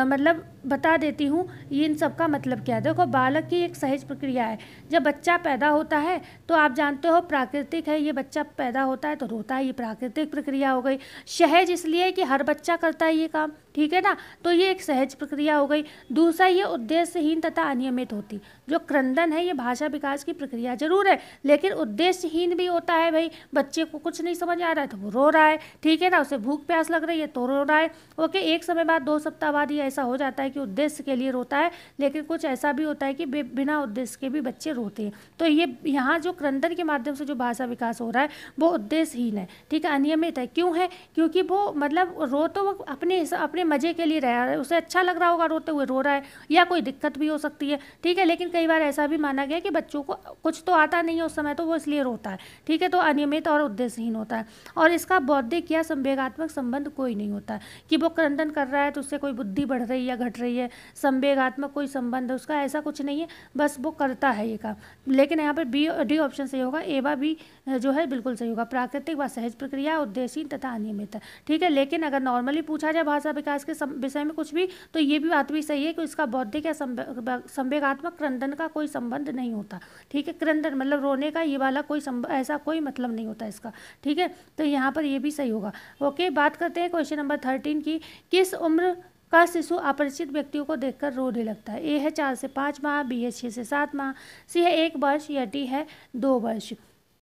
मतलब बता देती हूँ इन सब का मतलब क्या है। देखो, बालक की एक सहज प्रक्रिया है, जब बच्चा पैदा होता है तो आप जानते हो प्राकृतिक है, ये बच्चा पैदा होता है तो रोता है, ये प्राकृतिक प्रक्रिया हो गई। सहज इसलिए कि हर बच्चा करता है ये काम, ठीक है ना, तो ये एक सहज प्रक्रिया हो गई। दूसरा, ये उद्देश्यहीन तथा अनियमित होती। जो क्रंदन है ये भाषा विकास की प्रक्रिया जरूर है, लेकिन उद्देश्यहीन भी होता है। भाई बच्चे को कुछ नहीं समझ आ रहा है तो वो रो रहा है, ठीक है ना, उसे भूख प्यास लग रही है तो रो रहा है, ओके। एक समय बाद, 2 सप्ताह बाद ये ऐसा हो जाता है कि उद्देश्य के लिए रोता है, लेकिन कुछ ऐसा भी होता है कि बिना उद्देश्य के भी बच्चे रोते हैं। तो ये यहाँ जो क्रंदन के माध्यम से जो भाषा विकास हो रहा है वो उद्देश्यहीन है, ठीक है, अनियमित है। क्यों है? क्योंकि वो मतलब रो तो वो अपने मजे के लिए रह रहा है, उसे अच्छा लग रहा होगा रोते हुए, रो रहा है, या कोई दिक्कत भी हो सकती है, ठीक है। लेकिन कई बार ऐसा भी माना गया कि बच्चों को कुछ तो आता नहीं है उस समय, तो वो इसलिए रोता है, ठीक है। तो अनियमित और उद्देश्यहीन होता है, और इसका बौद्धिक या संवेगात्मक संबंध कोई नहीं होता है कि वो क्रंदन कर रहा है तो उससे कोई बुद्धि बढ़ रही है या घट रही है, संवेगात्मक कोई संबंध उसका ऐसा कुछ नहीं है, बस वो करता है ये काम। लेकिन यहाँ पर बी डी ऑप्शन सही होगा, ए व बी जो है बिल्कुल सही होगा। प्राकृतिक व सहज प्रक्रिया, उद्देश्यहीन तथा अनियमित है, ठीक है। लेकिन अगर नॉर्मली पूछा जाए भाषा विकास के विषय में कुछ भी, तो ये भी बात भी सही है कि इसका बौद्धिक या संवेगात्मक क्रंदन का कोई संबंध नहीं होता, ठीक है। क्रंदन मतलब रोने का, ये वाला कोई ऐसा कोई मतलब नहीं होता इसका, ठीक है। तो यहाँ पर ये भी सही होगा, ओके। बात करते हैं क्वेश्चन नंबर 13 की। किस उम्र का शिशु अपरिचित व्यक्तियों को देखकर रोने लगता है? ए है 4 से 5 माह, बी है 6 से 7 माह, सी है 1 वर्ष, या डी है 2 वर्ष।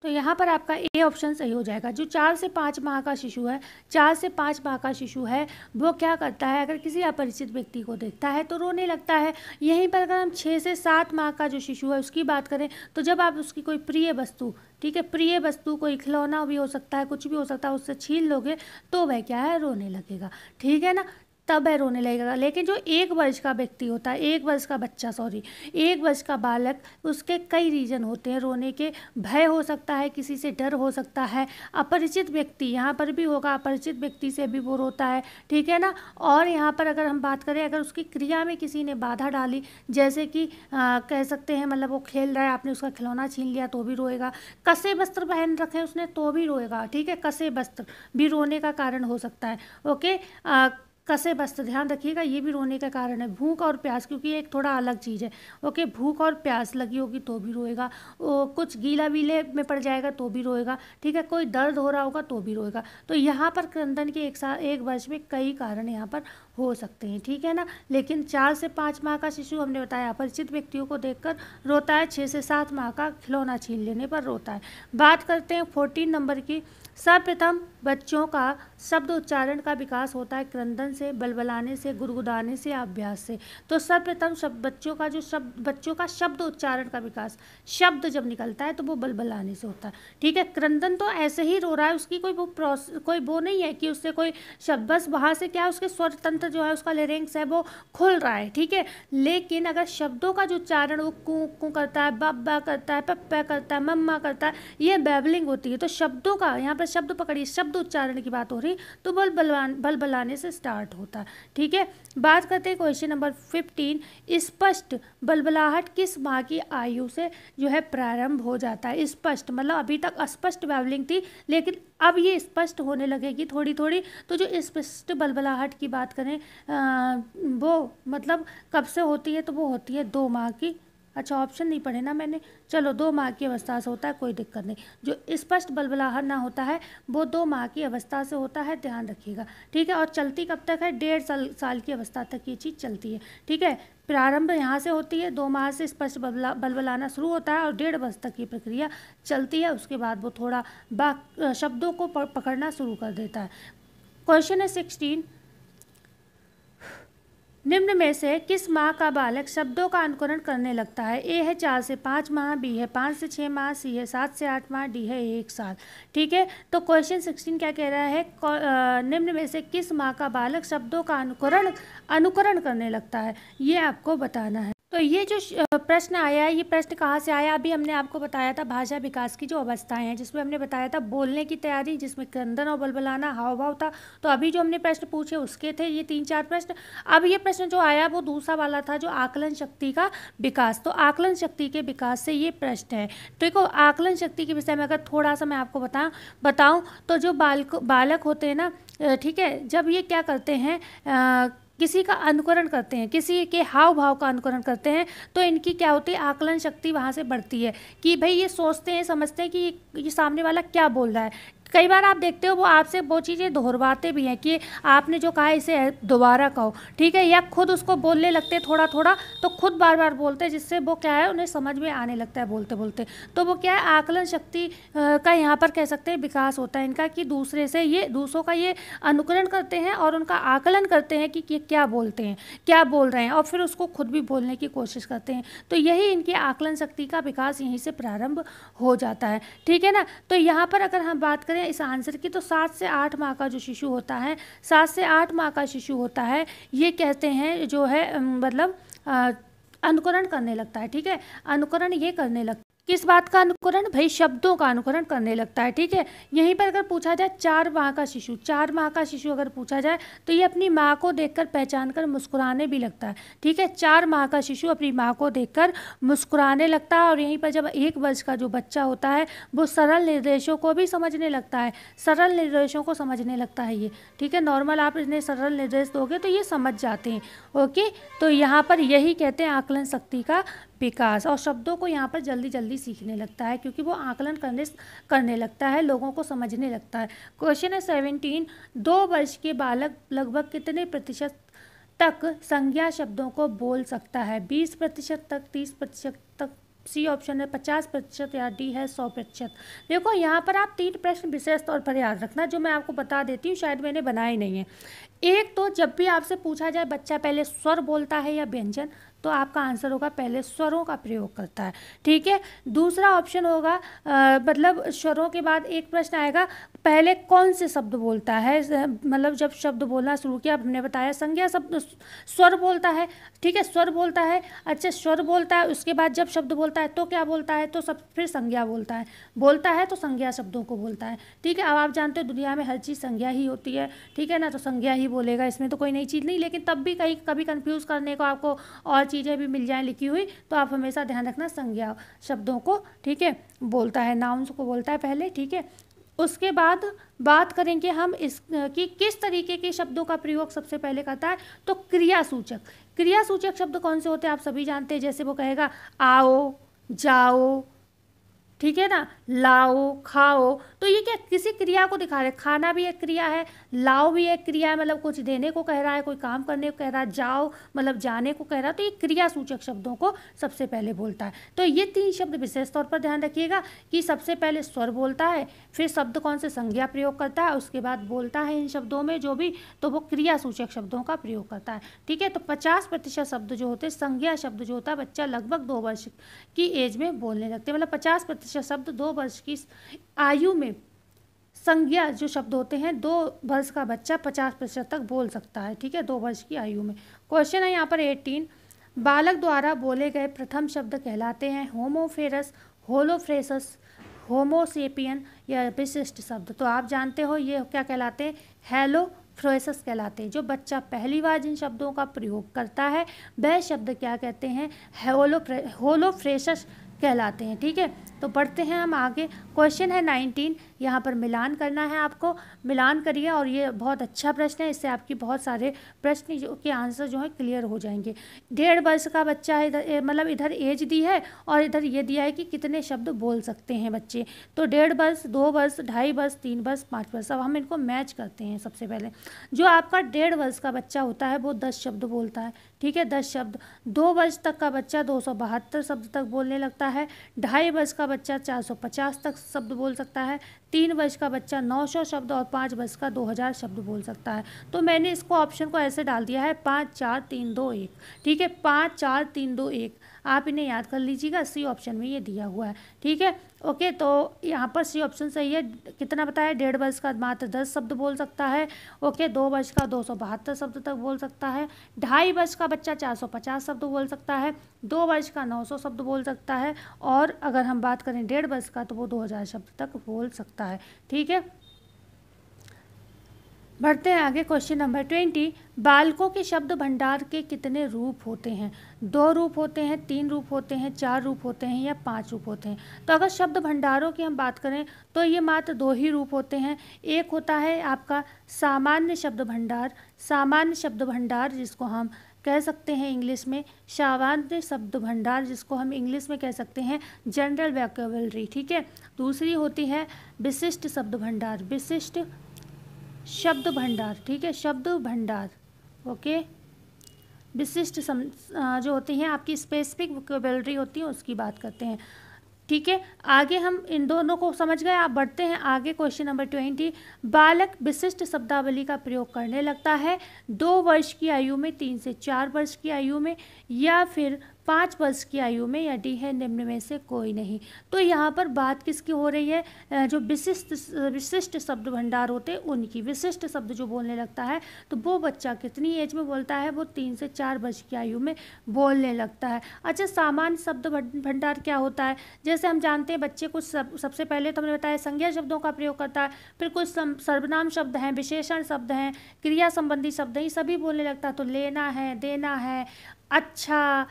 तो यहाँ पर आपका ए ऑप्शन सही हो जाएगा। जो 4 से 5 माह का शिशु है, 4 से 5 माह का शिशु है, वो क्या करता है? अगर किसी अपरिचित व्यक्ति को देखता है तो रोने लगता है। यहीं पर अगर हम 6 से 7 माह का जो शिशु है उसकी बात करें, तो जब आप उसकी कोई प्रिय वस्तु, ठीक है, प्रिय वस्तु, कोई खिलौना भी हो सकता है, कुछ भी हो सकता है, उससे छीन लोगे तो वह क्या है? रोने लगेगा, ठीक है ना। तब है रोने लगेगा। लेकिन जो 1 वर्ष का व्यक्ति होता है, 1 वर्ष का बच्चा, 1 वर्ष का बालक, उसके कई रीज़न होते हैं रोने के। भय हो सकता है, किसी से डर हो सकता है, अपरिचित व्यक्ति यहाँ पर भी होगा, अपरिचित व्यक्ति से भी वो रोता है, ठीक है ना। और यहाँ पर अगर हम बात करें, अगर उसकी क्रिया में किसी ने बाधा डाली, जैसे कि कह सकते हैं मतलब वो खेल रहा है, आपने उसका खिलौना छीन लिया तो भी रोएगा। कसे वस्त्र पहन रखे उसने तो भी रोएगा, ठीक है। कसे वस्त्र भी रोने का कारण हो सकता है, ओके। कसे वस्त्र ध्यान रखिएगा, ये भी रोने का कारण है। भूख और प्यास, क्योंकि एक थोड़ा अलग चीज़ है, ओके। भूख और प्यास लगी होगी तो भी रोएगा, कुछ गीला वीले में पड़ जाएगा तो भी रोएगा, ठीक है। कोई दर्द हो रहा होगा तो भी रोएगा। तो यहाँ पर क्रंदन के 1 वर्ष में कई कारण यहाँ पर हो सकते हैं, ठीक है ना। लेकिन 4 से 5 माह का शिशु हमने बताया अपरिचित व्यक्तियों को देखकर रोता है, 6 से 7 माह का खिलौना छीन लेने पर रोता है। बात करते हैं 14 नंबर की। सर्वप्रथम बच्चों का शब्द उच्चारण का विकास होता है क्रंदन से, बलबलाने से, गुदगुदाने से, अभ्यास से। तो सर्वप्रथम बच्चों का शब्द उच्चारण का विकास, शब्द जब निकलता है तो वो बलबलाने से होता है, ठीक है। क्रंदन तो ऐसे ही रो रहा है, उसकी कोई वो नहीं है कि उससे कोई शब्द, बस वहाँ से क्या है, उसके स्वर तंत्र जो है, उसका लेरिंग्स है वो खुल रहा है, ठीक है। लेकिन अगर शब्दों का जो उच्चारण वो कू कू करता है, बब्बा करता है, पप्पा करता है, मम्मा करता है, ये बैबलिंग होती है। तो शब्दों का यहाँ पर शब्द पकड़िए, शब्द उच्चारण की बात हो रही तो बलबलाने से स्टार्ट होता है, ठीक है। बात करते हैं क्वेश्चन नंबर 15। स्पष्ट बलबलाहट किस माह की आयु से जो है प्रारंभ हो जाता है? स्पष्ट मतलब अभी तक अस्पष्ट बैबलिंग थी, लेकिन अब ये स्पष्ट होने लगेगी थोड़ी थोड़ी। तो जो स्पष्ट बलबलाहट की बात करें वो मतलब कब से होती है? तो वो होती है 2 माह की, अच्छा ऑप्शन नहीं पढ़े ना मैंने, चलो 2 माह की अवस्था से होता है, कोई दिक्कत नहीं। जो स्पष्ट बलबलाहट ना होता है वो 2 माह की अवस्था से होता है, ध्यान रखिएगा, ठीक है। और चलती कब तक है? 1.5 साल की अवस्था तक ये चीज़ चलती है, ठीक है। प्रारंभ यहाँ से होती है, 2 माह से स्पष्ट बलबलाना शुरू होता है और 1.5 वर्ष तक ये प्रक्रिया चलती है। उसके बाद वो थोड़ा शब्दों को पकड़ना शुरू कर देता है। क्वेश्चन है 16। निम्न में से किस माह का बालक शब्दों का अनुकरण करने लगता है? ए है 4 से 5 माह, बी है 5 से 6 माह, सी है 7 से 8 माह, डी है 1 साल, ठीक है। तो क्वेश्चन 16 क्या कह रहा है? निम्न में से किस माह का बालक शब्दों का अनुकरण करने लगता है, ये आपको बताना है। तो ये जो प्रश्न आया है, ये प्रश्न कहाँ से आया? अभी हमने आपको बताया था भाषा विकास की जो अवस्थाएं हैं, जिसमें हमने बताया था बोलने की तैयारी, जिसमें क्रंदन और बलबलाना, हाव भाव था। तो अभी जो हमने प्रश्न पूछे उसके थे ये 3-4 प्रश्न। अब ये प्रश्न जो आया वो दूसरा वाला था, जो आकलन शक्ति का विकास। तो आकलन शक्ति के विकास से ये प्रश्न है। देखो आकलन शक्ति के विषय में अगर थोड़ा सा मैं आपको बताऊँ तो जो बालक होते हैं ना, ठीक है, जब ये क्या करते हैं, किसी का अनुकरण करते हैं, किसी के हाव भाव का अनुकरण करते हैं, तो इनकी क्या होती है, आकलन शक्ति वहाँ से बढ़ती है कि भाई ये सोचते हैं, समझते हैं कि ये सामने वाला क्या बोल रहा है। कई बार आप देखते हो वो आपसे वो चीज़ें दोहराते भी हैं कि आपने जो कहा इसे दोबारा कहो, ठीक है। या खुद उसको बोलने लगते थोड़ा थोड़ा, तो खुद बार बार बोलते हैं, जिससे वो क्या है, उन्हें समझ में आने लगता है बोलते बोलते। तो वो क्या है, आकलन शक्ति का यहाँ पर कह सकते हैं विकास होता है इनका, कि दूसरों का ये अनुकरण करते हैं और उनका आकलन करते हैं कि ये क्या बोलते हैं, क्या बोल रहे हैं, और फिर उसको खुद भी बोलने की कोशिश करते हैं। तो यही इनकी आकलन शक्ति का विकास यहीं से प्रारंभ हो जाता है, ठीक है ना। तो यहाँ पर अगर हम बात करें इस आंसर की, तो 7 से 8 माह का जो शिशु होता है, 7 से 8 माह का शिशु होता है, ये कहते हैं जो है मतलब अनुकरण करने लगता है, ठीक है। अनुकरण ये करने लगता है, किस बात का अनुकरण? भाई शब्दों का अनुकरण करने लगता है, ठीक है। यहीं पर अगर पूछा जाए 4 माह का शिशु, 4 माह का शिशु अगर पूछा जाए तो ये अपनी माँ को देखकर पहचान कर मुस्कुराने भी लगता है, ठीक है। 4 माह का शिशु अपनी माँ को देखकर मुस्कुराने लगता है। और यहीं पर जब 1 वर्ष का जो बच्चा होता है वो सरल निर्देशों को भी समझने लगता है, सरल निर्देशों को समझने लगता है ये, ठीक है। नॉर्मल आप इन्हें सरल निर्देश दोगे तो ये समझ जाते हैं, ओके। तो यहाँ पर यही कहते हैं आकलन शक्ति का विकास। और शब्दों को यहाँ पर जल्दी जल्दी सीखने लगता है, क्योंकि वो आकलन करने लगता है, लोगों को समझने लगता है। क्वेश्चन है 17। 2 वर्ष के बालक लगभग कितने प्रतिशत तक संज्ञा शब्दों को बोल सकता है? 20% तक, 30% तक, सी ऑप्शन है 50%, या डी है 100%। देखो यहाँ पर आप 3 प्रश्न विशेष तौर पर याद रखना, जो मैं आपको बता देती हूँ, शायद मैंने बनाए नहीं है। एक तो जब भी आपसे पूछा जाए बच्चा पहले स्वर बोलता है या व्यंजन, तो आपका आंसर होगा पहले स्वरों का प्रयोग करता है। ठीक है। दूसरा ऑप्शन होगा मतलब स्वरों के बाद एक प्रश्न आएगा, पहले कौन से शब्द बोलता है, मतलब जब शब्द बोलना शुरू किया, हमने बताया संज्ञा शब्द स्वर बोलता है। ठीक है, स्वर बोलता है। अच्छा, स्वर बोलता है, उसके बाद जब शब्द बोलता है तो क्या बोलता है, तो सब फिर संज्ञा बोलता है तो संज्ञा शब्दों को बोलता है। ठीक है। अब आप जानते हो दुनिया में हर चीज़ संज्ञा ही होती है। ठीक है ना, तो संज्ञा ही बोलेगा, इसमें तो कोई नई चीज़ नहीं। लेकिन तब भी कहीं कभी कंफ्यूज करने को आपको और चीज़ें भी मिल जाएं लिखी हुई, तो आप हमेशा ध्यान रखना संज्ञा शब्दों को, ठीक है, बोलता है, नाउन्स को बोलता है पहले। ठीक है। उसके बाद बात करेंगे हम इस कि किस तरीके के शब्दों का प्रयोग सबसे पहले करता है, तो क्रियासूचक शब्द कौन से होते हैं आप सभी जानते हैं। जैसे वो कहेगा आओ, जाओ, ठीक है ना, लाओ, खाओ, तो ये क्या किसी क्रिया को दिखा रहे। खाना भी एक क्रिया है, लाओ भी एक क्रिया है, मतलब कुछ देने को कह रहा है, कोई काम करने को कह रहा है, जाओ मतलब जाने को कह रहा है, तो ये क्रिया सूचक शब्दों को सबसे पहले बोलता है। तो ये तीन शब्द विशेष तौर पर ध्यान रखिएगा कि सबसे पहले स्वर बोलता है, फिर शब्द कौन से संज्ञा प्रयोग करता है, उसके बाद बोलता है इन शब्दों में जो भी, तो वो क्रिया सूचक शब्दों का प्रयोग करता है। ठीक है। तो 50% शब्द जो होते हैं, संज्ञा शब्द जो होता है, बच्चा लगभग 2 वर्ष की एज में बोलने लगते हैं। मतलब 50% शब्द 2 वर्ष की आयु में, संज्ञा जो शब्द होते हैं, 2 वर्ष का बच्चा 50% तक बोल सकता है। ठीक है, 2 वर्ष की आयु में। क्वेश्चन है यहाँ पर 18, बालक द्वारा बोले गए प्रथम शब्द कहलाते हैं होमोफेरस, होलोफ्रेसस, होमोसेपियन या विशिष्ट शब्द। तो आप जानते हो ये क्या कहलाते हैं, हेलोफ्रेसस कहलाते हैं। जो बच्चा पहली बार जिन शब्दों का प्रयोग करता है वह शब्द क्या कहते हैं, होलोफ्रेसस कहलाते हैं। ठीक है। तो पढ़ते हैं हम आगे। क्वेश्चन है 19, यहाँ पर मिलान करना है आपको, मिलान करिए। और ये बहुत अच्छा प्रश्न है, इससे आपकी बहुत सारे प्रश्न के आंसर जो है क्लियर हो जाएंगे। 1.5 वर्ष का बच्चा है, इधर मतलब इधर एज दी है और इधर ये दिया है कि कितने शब्द बोल सकते हैं बच्चे। तो 1.5 वर्ष, 2 वर्ष, 2.5 वर्ष, 3 वर्ष, 5 वर्ष। अब हम इनको मैच करते हैं। सबसे पहले जो आपका 1.5 वर्ष का बच्चा होता है वो 10 शब्द बोलता है। ठीक है, 10 शब्द। 2 वर्ष तक का बच्चा 272 शब्द तक बोलने लगता है। 2.5 वर्ष का बच्चा 450 तक शब्द बोल सकता है। 3 वर्ष का बच्चा 900 शब्द और 5 वर्ष का 2000 शब्द बोल सकता है। तो मैंने इसको ऑप्शन को ऐसे डाल दिया है 5 4 3 2 1। ठीक है, 5 4 3 2 1, आप इन्हें याद कर लीजिएगा। सी ऑप्शन में ये दिया हुआ है। ठीक है, ओके। तो यहाँ पर सी ऑप्शन सही है। कितना बताया, 1.5 वर्ष का मात्र 10 शब्द बोल सकता है। ओके, 2 वर्ष का 272 शब्द तक बोल सकता है। 2.5 वर्ष का बच्चा 450 शब्द बोल सकता है। 2 वर्ष का 900 शब्द बोल सकता है। और अगर हम बात करें 1.5 वर्ष का, तो वो 2000 शब्द तक बोल सकता है। ठीक है, बढ़ते हैं आगे। क्वेश्चन नंबर 20, बालकों के शब्द भंडार के कितने रूप होते हैं। 2 रूप होते हैं, 3 रूप होते हैं, 4 रूप होते हैं या 5 रूप होते हैं। तो अगर शब्द भंडारों की हम बात करें तो ये मात्र 2 ही रूप होते हैं। एक होता है आपका सामान्य शब्द भंडार, सामान्य शब्द भंडार जिसको हम कह सकते हैं इंग्लिश में सामान्य शब्द भंडार, जिसको हम इंग्लिश में कह सकते हैं जनरल वोकैबुलरी। ठीक है। दूसरी होती है विशिष्ट शब्द भंडार, विशिष्ट शब्द भंडार। ठीक है, शब्द भंडार। ओके, विशिष्ट जो होती हैं आपकी स्पेसिफिक वोकैबुलरी होती है, उसकी बात करते हैं। ठीक है, आगे हम इन दोनों को समझ गए। आप बढ़ते हैं आगे। क्वेश्चन नंबर 20, बालक विशिष्ट शब्दावली का प्रयोग करने लगता है 2 वर्ष की आयु में, 3 से 4 वर्ष की आयु में, या फिर 5 वर्ष की आयु में, या डी है निम्न में से कोई नहीं। तो यहाँ पर बात किसकी हो रही है, जो विशिष्ट शब्द भंडार होते हैं उनकी। विशिष्ट शब्द जो बोलने लगता है तो वो बच्चा कितनी एज में बोलता है, वो 3 से 4 वर्ष की आयु में बोलने लगता है। अच्छा, सामान्य शब्द भंडार क्या होता है, जैसे हम जानते हैं बच्चे कुछ सबसे पहले तो हमने बताया संज्ञा शब्दों का प्रयोग करता है, फिर कुछ सर्वनाम शब्द हैं, विशेषण शब्द हैं, क्रिया संबंधी शब्द हैं, ये सभी बोलने लगता है। तो लेना है, देना है, अच्छा,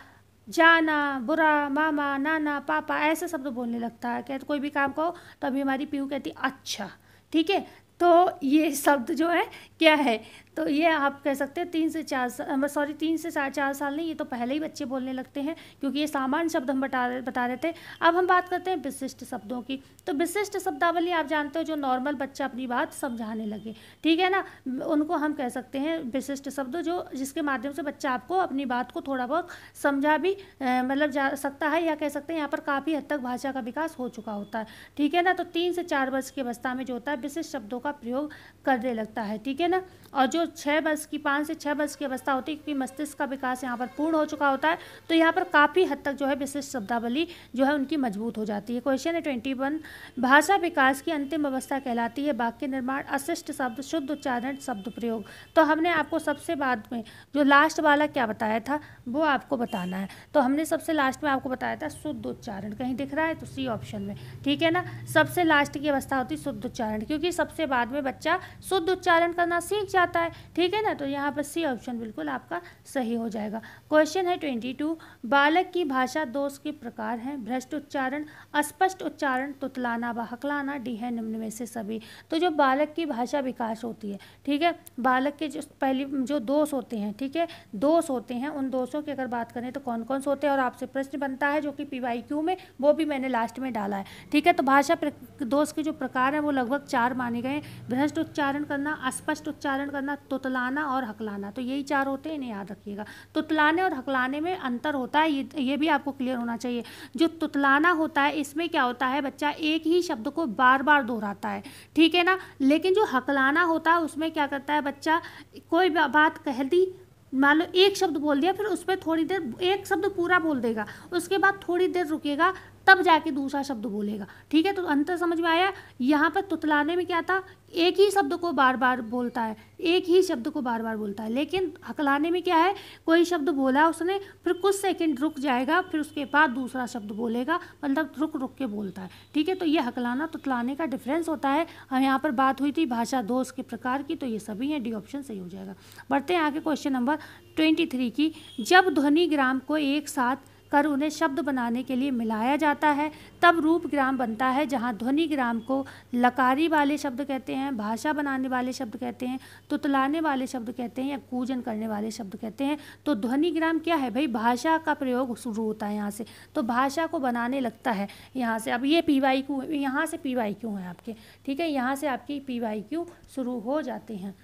जाना, बुरा, मामा, नाना, पापा, ऐसे शब्द बोलने लगता है। क्या तो कोई भी काम कहो तो अभी हमारी पीहू कहती अच्छा। ठीक है, तो ये शब्द जो है क्या है, तो ये आप कह सकते हैं 3 से 4 साल नहीं, ये तो पहले ही बच्चे बोलने लगते हैं, क्योंकि ये सामान्य शब्द हम बता रहे थे। अब हम बात करते हैं विशिष्ट शब्दों की। तो विशिष्ट शब्दावली आप जानते हो जो नॉर्मल बच्चा अपनी बात समझाने लगे। ठीक है ना, उनको हम कह सकते हैं विशिष्ट शब्द, जो जिसके माध्यम से बच्चा आपको अपनी बात को थोड़ा बहुत समझा भी मतलब जा सकता है, या कह सकते हैं यहाँ पर काफ़ी हद तक भाषा का विकास हो चुका होता है। ठीक है ना, तो 3 से 4 वर्ष की अवस्था में जो होता है विशिष्ट शब्दों का प्रयोग करने लगता है। ठीक है ना, और जो जो 6 वर्ष की 5 से 6 वर्ष की अवस्था होती है, क्योंकि मस्तिष्क का विकास यहाँ पर पूर्ण हो चुका होता है, तो यहाँ पर काफ़ी हद तक जो है विशिष्ट शब्दावली जो है उनकी मजबूत हो जाती है। क्वेश्चन है 21, भाषा विकास की अंतिम अवस्था कहलाती है वाक्य निर्माण, अशिष्ट शब्द, शुद्ध उच्चारण, शब्द प्रयोग। तो हमने आपको सबसे बाद में जो लास्ट वाला क्या बताया था वो आपको बताना है। तो हमने सबसे लास्ट में आपको बताया था शुद्ध उच्चारण, कहीं दिख रहा है तो सी ऑप्शन में, ठीक है ना। सबसे लास्ट की अवस्था होती है शुद्ध उच्चारण, क्योंकि सबसे बाद में बच्चा शुद्ध उच्चारण करना सीख जाता है, ठीक है ना। तो यहाँ पर सी ऑप्शन बिल्कुल आपका सही हो जाएगा। क्वेश्चन है 22, बालक की भाषा दोष के प्रकार हैं, भ्रष्ट उच्चारण, अस्पष्ट उच्चारण, तुतलाना व हकलाना, डी है निम्न में से सभी। तो जो बालक की भाषा विकास होती है, ठीक है, बालक के जो पहली जो दोष होते हैं, ठीक है, दोष होते हैं, उन दोषों की अगर बात करें तो कौन कौन से होते हैं, और आपसे प्रश्न बनता है जो कि PYQ में, वो भी मैंने लास्ट में डाला है, ठीक है। तो भाषा दोष के जो प्रकार हैं वो लगभग 4 माने गए, भ्रष्ट उच्चारण करना, अस्पष्ट उच्चारण करना, तुतलाना और हकलाना। तो यही 4 होते हैं, इन्हें याद रखिएगा। तुतलाने और हकलाने में अंतर होता है, ये भी आपको क्लियर होना चाहिए। जो तुतलाना होता है इसमें क्या होता है, बच्चा एक ही शब्द को बार बार दोहराता है, ठीक है ना। लेकिन जो हकलाना होता है उसमें क्या करता है, बच्चा कोई बात कह दी, मान लो एक शब्द बोल दिया, फिर उस पर थोड़ी देर एक शब्द पूरा बोल देगा, उसके बाद थोड़ी देर रुकेगा, तब जाके दूसरा शब्द बोलेगा, ठीक है। तो अंतर समझ में आया। यहाँ पर तुतलाने में क्या था, एक ही शब्द को बार बार बोलता है, एक ही शब्द को बार बार बोलता है। लेकिन हकलाने में क्या है, कोई शब्द बोला उसने, फिर कुछ सेकंड रुक जाएगा, फिर उसके बाद दूसरा शब्द बोलेगा, मतलब रुक रुक के बोलता है, ठीक है। तो ये हकलाना तुतलाने का डिफरेंस होता है। यहाँ पर बात हुई थी भाषा दोष के प्रकार की, तो ये सभी हैं, डी ऑप्शन सही हो जाएगा। बढ़ते हैं आगे क्वेश्चन नंबर 23 की। जब ध्वनि ग्राम को एक साथ कर उन्हें शब्द बनाने के लिए मिलाया जाता है तब रूप ग्राम बनता है, जहाँ ध्वनि ग्राम को लकारी वाले शब्द कहते हैं, भाषा बनाने वाले शब्द कहते हैं, तुतलाने वाले शब्द कहते हैं, या कूजन करने वाले शब्द कहते हैं। तो ध्वनि ग्राम क्या है भाई, भाषा का प्रयोग शुरू होता है यहाँ से, तो भाषा को बनाने लगता है यहाँ से। अब ये PYQ, यहाँ से PYQ है आपके, ठीक है, यहाँ से आपकी PYQ शुरू हो जाते हैं।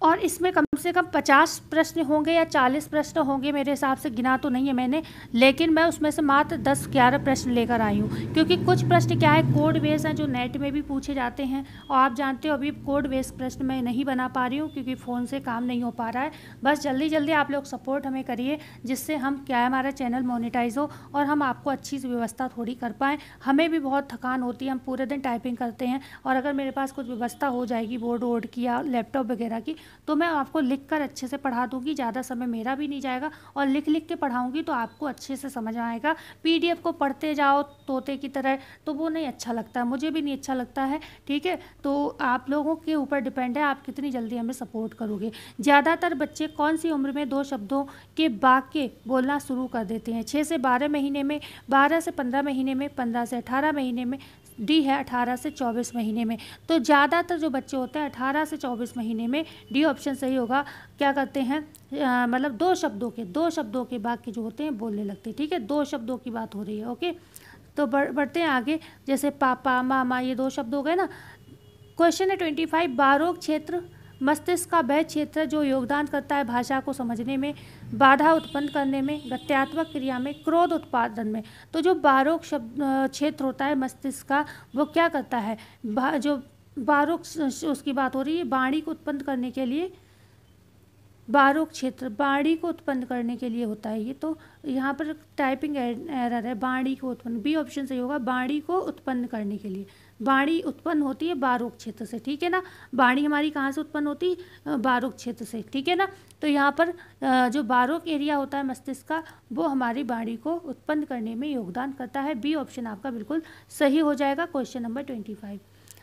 और इसमें कम से कम 50 प्रश्न होंगे या 40 प्रश्न होंगे, मेरे हिसाब से गिना तो नहीं है मैंने, लेकिन मैं उसमें से मात्र 10-11 प्रश्न लेकर आई हूँ, क्योंकि कुछ प्रश्न क्या है कोड बेस हैं जो नेट में भी पूछे जाते हैं, और आप जानते हो अभी कोड बेस प्रश्न मैं नहीं बना पा रही हूँ क्योंकि फ़ोन से काम नहीं हो पा रहा है। बस जल्दी जल्दी आप लोग सपोर्ट हमें करिए, जिससे हम क्या है हमारा चैनल मोनेटाइज हो और हम आपको अच्छी सी व्यवस्था थोड़ी कर पाएँ। हमें भी बहुत थकान होती है, हम पूरे दिन टाइपिंग करते हैं, और अगर मेरे पास कुछ व्यवस्था हो जाएगी बोर्ड वोर्ड की या लैपटॉप वगैरह की, तो मैं आपको लिख कर अच्छे से पढ़ा दूंगी, ज़्यादा समय मेरा भी नहीं जाएगा, और लिख लिख के पढ़ाऊंगी तो आपको अच्छे से समझ आएगा। PDF को पढ़ते जाओ तोते की तरह, तो वो नहीं अच्छा लगता, मुझे भी नहीं अच्छा लगता है, ठीक है। तो आप लोगों के ऊपर डिपेंड है आप कितनी जल्दी हमें सपोर्ट करोगे। ज़्यादातर बच्चे कौन सी उम्र में 2 शब्दों के वाक्य बोलना शुरू कर देते हैं, 6 से 12 महीने में, 12 से 15 महीने में, 15 से 18 महीने में, डी है 18 से 24 महीने में। तो ज़्यादातर जो बच्चे होते हैं 18 से 24 महीने में, डी ऑप्शन सही होगा। क्या करते हैं, मतलब 2 शब्दों के वाक्य जो होते हैं बोलने लगते हैं, ठीक है, 2 शब्दों की बात हो रही है, ओके। तो बढ़ते हैं आगे, जैसे पापा मामा, ये 2 शब्द हो गए ना। क्वेश्चन है 25, बारोक क्षेत्र मस्तिष्क का वह क्षेत्र जो योगदान करता है भाषा को समझने में, बाधा उत्पन्न करने में, गत्यात्मक क्रिया में, क्रोध उत्पादन में। तो जो बारोक शब्द क्षेत्र होता है मस्तिष्क का, वो क्या करता है, जो बारोक उसकी बात हो रही है, वाणी को उत्पन्न करने के लिए, बारोक क्षेत्र वाणी को उत्पन्न करने के लिए होता है ये। तो यहाँ पर टाइपिंग एरर है, वाणी को उत्पन्न, बी ऑप्शन सही होगा, वाणी को उत्पन्न करने के लिए। वाणी उत्पन्न होती है बारोक क्षेत्र से, ठीक है ना। वाणी हमारी कहाँ से उत्पन्न होती है, बारोक क्षेत्र से, ठीक है ना। तो यहाँ पर जो बारोक एरिया होता है मस्तिष्क का, वो हमारी वाणी को उत्पन्न करने में योगदान करता है। बी ऑप्शन आपका बिल्कुल सही हो जाएगा। क्वेश्चन नंबर 25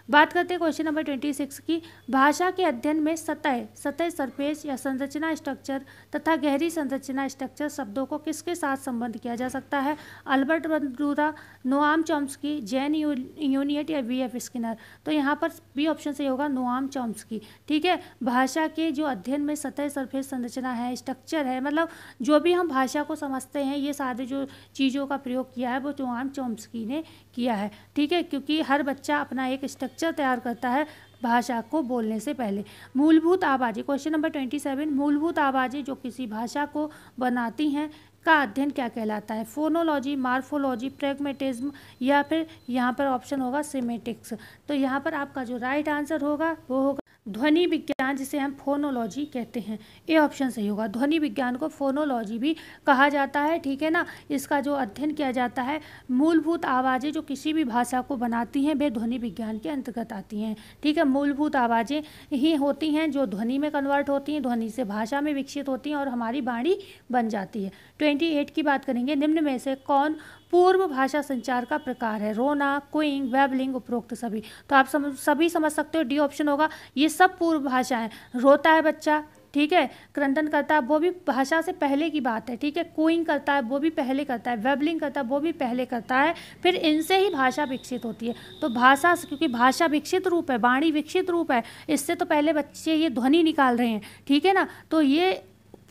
बात करते हैं क्वेश्चन नंबर 26 की। भाषा के अध्ययन में सतह सरफेस या संरचना स्ट्रक्चर तथा गहरी संरचना स्ट्रक्चर शब्दों को किसके साथ संबंध किया जा सकता है, Albert Bandura, Noam Chomsky, Jean यूनियट या VF स्किनर। तो यहाँ पर बी ऑप्शन से होगा नोआम चॉम्स्की, ठीक है। भाषा के जो अध्ययन में सतह सरफेस संरचना है, स्ट्रक्चर है, मतलब जो भी हम भाषा को समझते हैं, ये सारे जो चीज़ों का प्रयोग किया है वो नोआम चॉम्स्की ने किया है, ठीक है। क्योंकि हर बच्चा अपना एक स्ट्रक्चर तैयार करता है भाषा को बोलने से पहले। मूलभूत आवाज़ें, क्वेश्चन नंबर 27, मूलभूत आवाज़ें जो किसी भाषा को बनाती हैं का अध्ययन क्या कहलाता है, फोनोलॉजी, मार्फोलॉजी, प्रैग्मेटिज्म, या फिर यहाँ पर ऑप्शन होगा सिमेटिक्स। तो यहाँ पर आपका जो राइट आंसर होगा वो होगा ध्वनि विज्ञान विज्ञान जिसे हम फोनोलॉजी कहते हैं। ये ऑप्शन सही होगा। ध्वनि विज्ञान को फोनोलॉजी भी कहा जाता है, ठीक है ना। इसका जो अध्ययन किया जाता है, मूलभूत आवाज़ें जो किसी भी भाषा को बनाती हैं वे ध्वनि विज्ञान के अंतर्गत आती हैं, ठीक है। मूलभूत आवाज़ें ही होती हैं जो ध्वनि में कन्वर्ट होती हैं, ध्वनि से भाषा में विकसित होती हैं और हमारी वाणी बन जाती है। 28 की बात करेंगे। निम्न में से कौन पूर्व भाषा संचार का प्रकार है? रोना, कुइंग, बैबलिंग, उपरोक्त सभी। तो आप सभी समझ सकते हो, डी ऑप्शन होगा। ये सब पूर्व भाषा है। रोता है बच्चा, ठीक है, क्रंदन करता है, वो भी भाषा से पहले की बात है, ठीक है। कुइंग करता है, वो भी पहले करता है। बैबलिंग करता है, वो भी पहले करता है। फिर इनसे ही भाषा विकसित होती है। तो भाषा, क्योंकि भाषा विकसित रूप है, वाणी विकसित रूप है, इससे तो पहले बच्चे ये ध्वनि निकाल रहे हैं, ठीक है ना। तो ये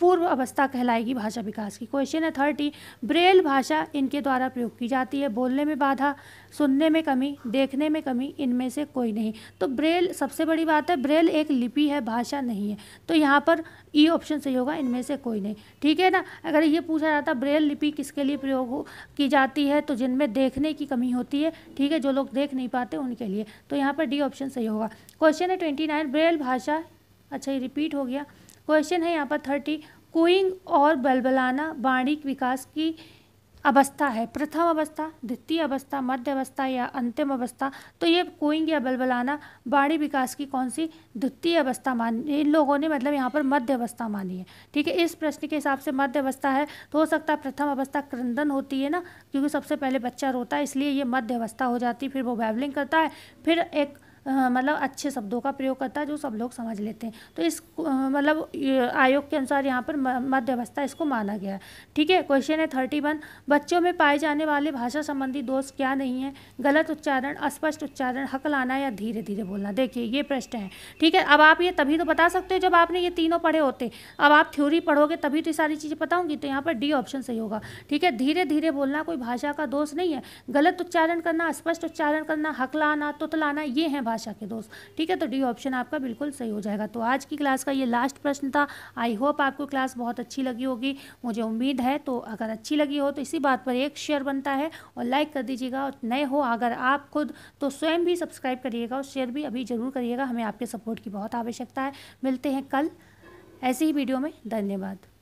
पूर्व अवस्था कहलाएगी भाषा विकास की। क्वेश्चन है 30। ब्रेल भाषा इनके द्वारा प्रयोग की जाती है। बोलने में बाधा, सुनने में कमी, देखने में कमी, इनमें से कोई नहीं। तो ब्रेल सबसे बड़ी बात है, ब्रेल एक लिपि है, भाषा नहीं है। तो यहाँ पर ई ऑप्शन सही होगा, इनमें से कोई नहीं, ठीक है ना। अगर ये पूछा जाता ब्रेल लिपि किसके लिए प्रयोग की जाती है, तो जिनमें देखने की कमी होती है, ठीक है, जो लोग देख नहीं पाते उनके लिए। तो यहाँ पर डी ऑप्शन सही होगा। क्वेश्चन है 29। ब्रेल भाषा, अच्छा ये रिपीट हो गया। क्वेश्चन है यहाँ पर 30। कुइंग और बलबलाना वाणी विकास की अवस्था है। प्रथम अवस्था, द्वितीय अवस्था, मध्य अवस्था या अंतिम अवस्था। तो ये कुइंग या बलबलाना वाणी विकास की कौन सी द्वितीय अवस्था मानी इन लोगों ने, मतलब यहाँ पर मध्य अवस्था मानी है, ठीक है। इस प्रश्न के हिसाब से मध्य अवस्था है। तो हो सकता है प्रथम अवस्था क्रंदन होती है ना, क्योंकि सबसे पहले बच्चा रोता है, इसलिए ये मध्य अवस्था हो जाती है। फिर वो बैबलिंग करता है, फिर एक मतलब अच्छे शब्दों का प्रयोग करता है जो सब लोग समझ लेते हैं। तो इस मतलब आयोग के अनुसार यहाँ पर मध्य अवस्था इसको माना गया है, ठीक है। क्वेश्चन है 31। बच्चों में पाए जाने वाले भाषा संबंधी दोष क्या नहीं है? गलत उच्चारण, अस्पष्ट उच्चारण, हकलाना या धीरे धीरे बोलना। देखिए ये प्रश्न है, ठीक है। अब आप ये तभी तो बता सकते हो जब आपने ये तीनों पढ़े होते। अब आप थ्योरी पढ़ोगे तभी तो ये सारी चीज़ें पता होंगी। तो यहाँ पर डी ऑप्शन सही होगा, ठीक है। धीरे धीरे बोलना कोई भाषा का दोष नहीं है। गलत उच्चारण करना, अस्पष्ट उच्चारण करना, हकलाना, तुतलाना, ये है भाषा के दोस्त, ठीक है। तो डी ऑप्शन आपका बिल्कुल सही हो जाएगा। तो आज की क्लास का ये लास्ट प्रश्न था। आई होप आपको क्लास बहुत अच्छी लगी होगी, मुझे उम्मीद है। तो अगर अच्छी लगी हो तो इसी बात पर एक शेयर बनता है और लाइक कर दीजिएगा। और नए हो अगर आप खुद तो स्वयं भी सब्सक्राइब करिएगा और शेयर भी अभी ज़रूर करिएगा। हमें आपके सपोर्ट की बहुत आवश्यकता है। मिलते हैं कल ऐसी ही वीडियो में। धन्यवाद।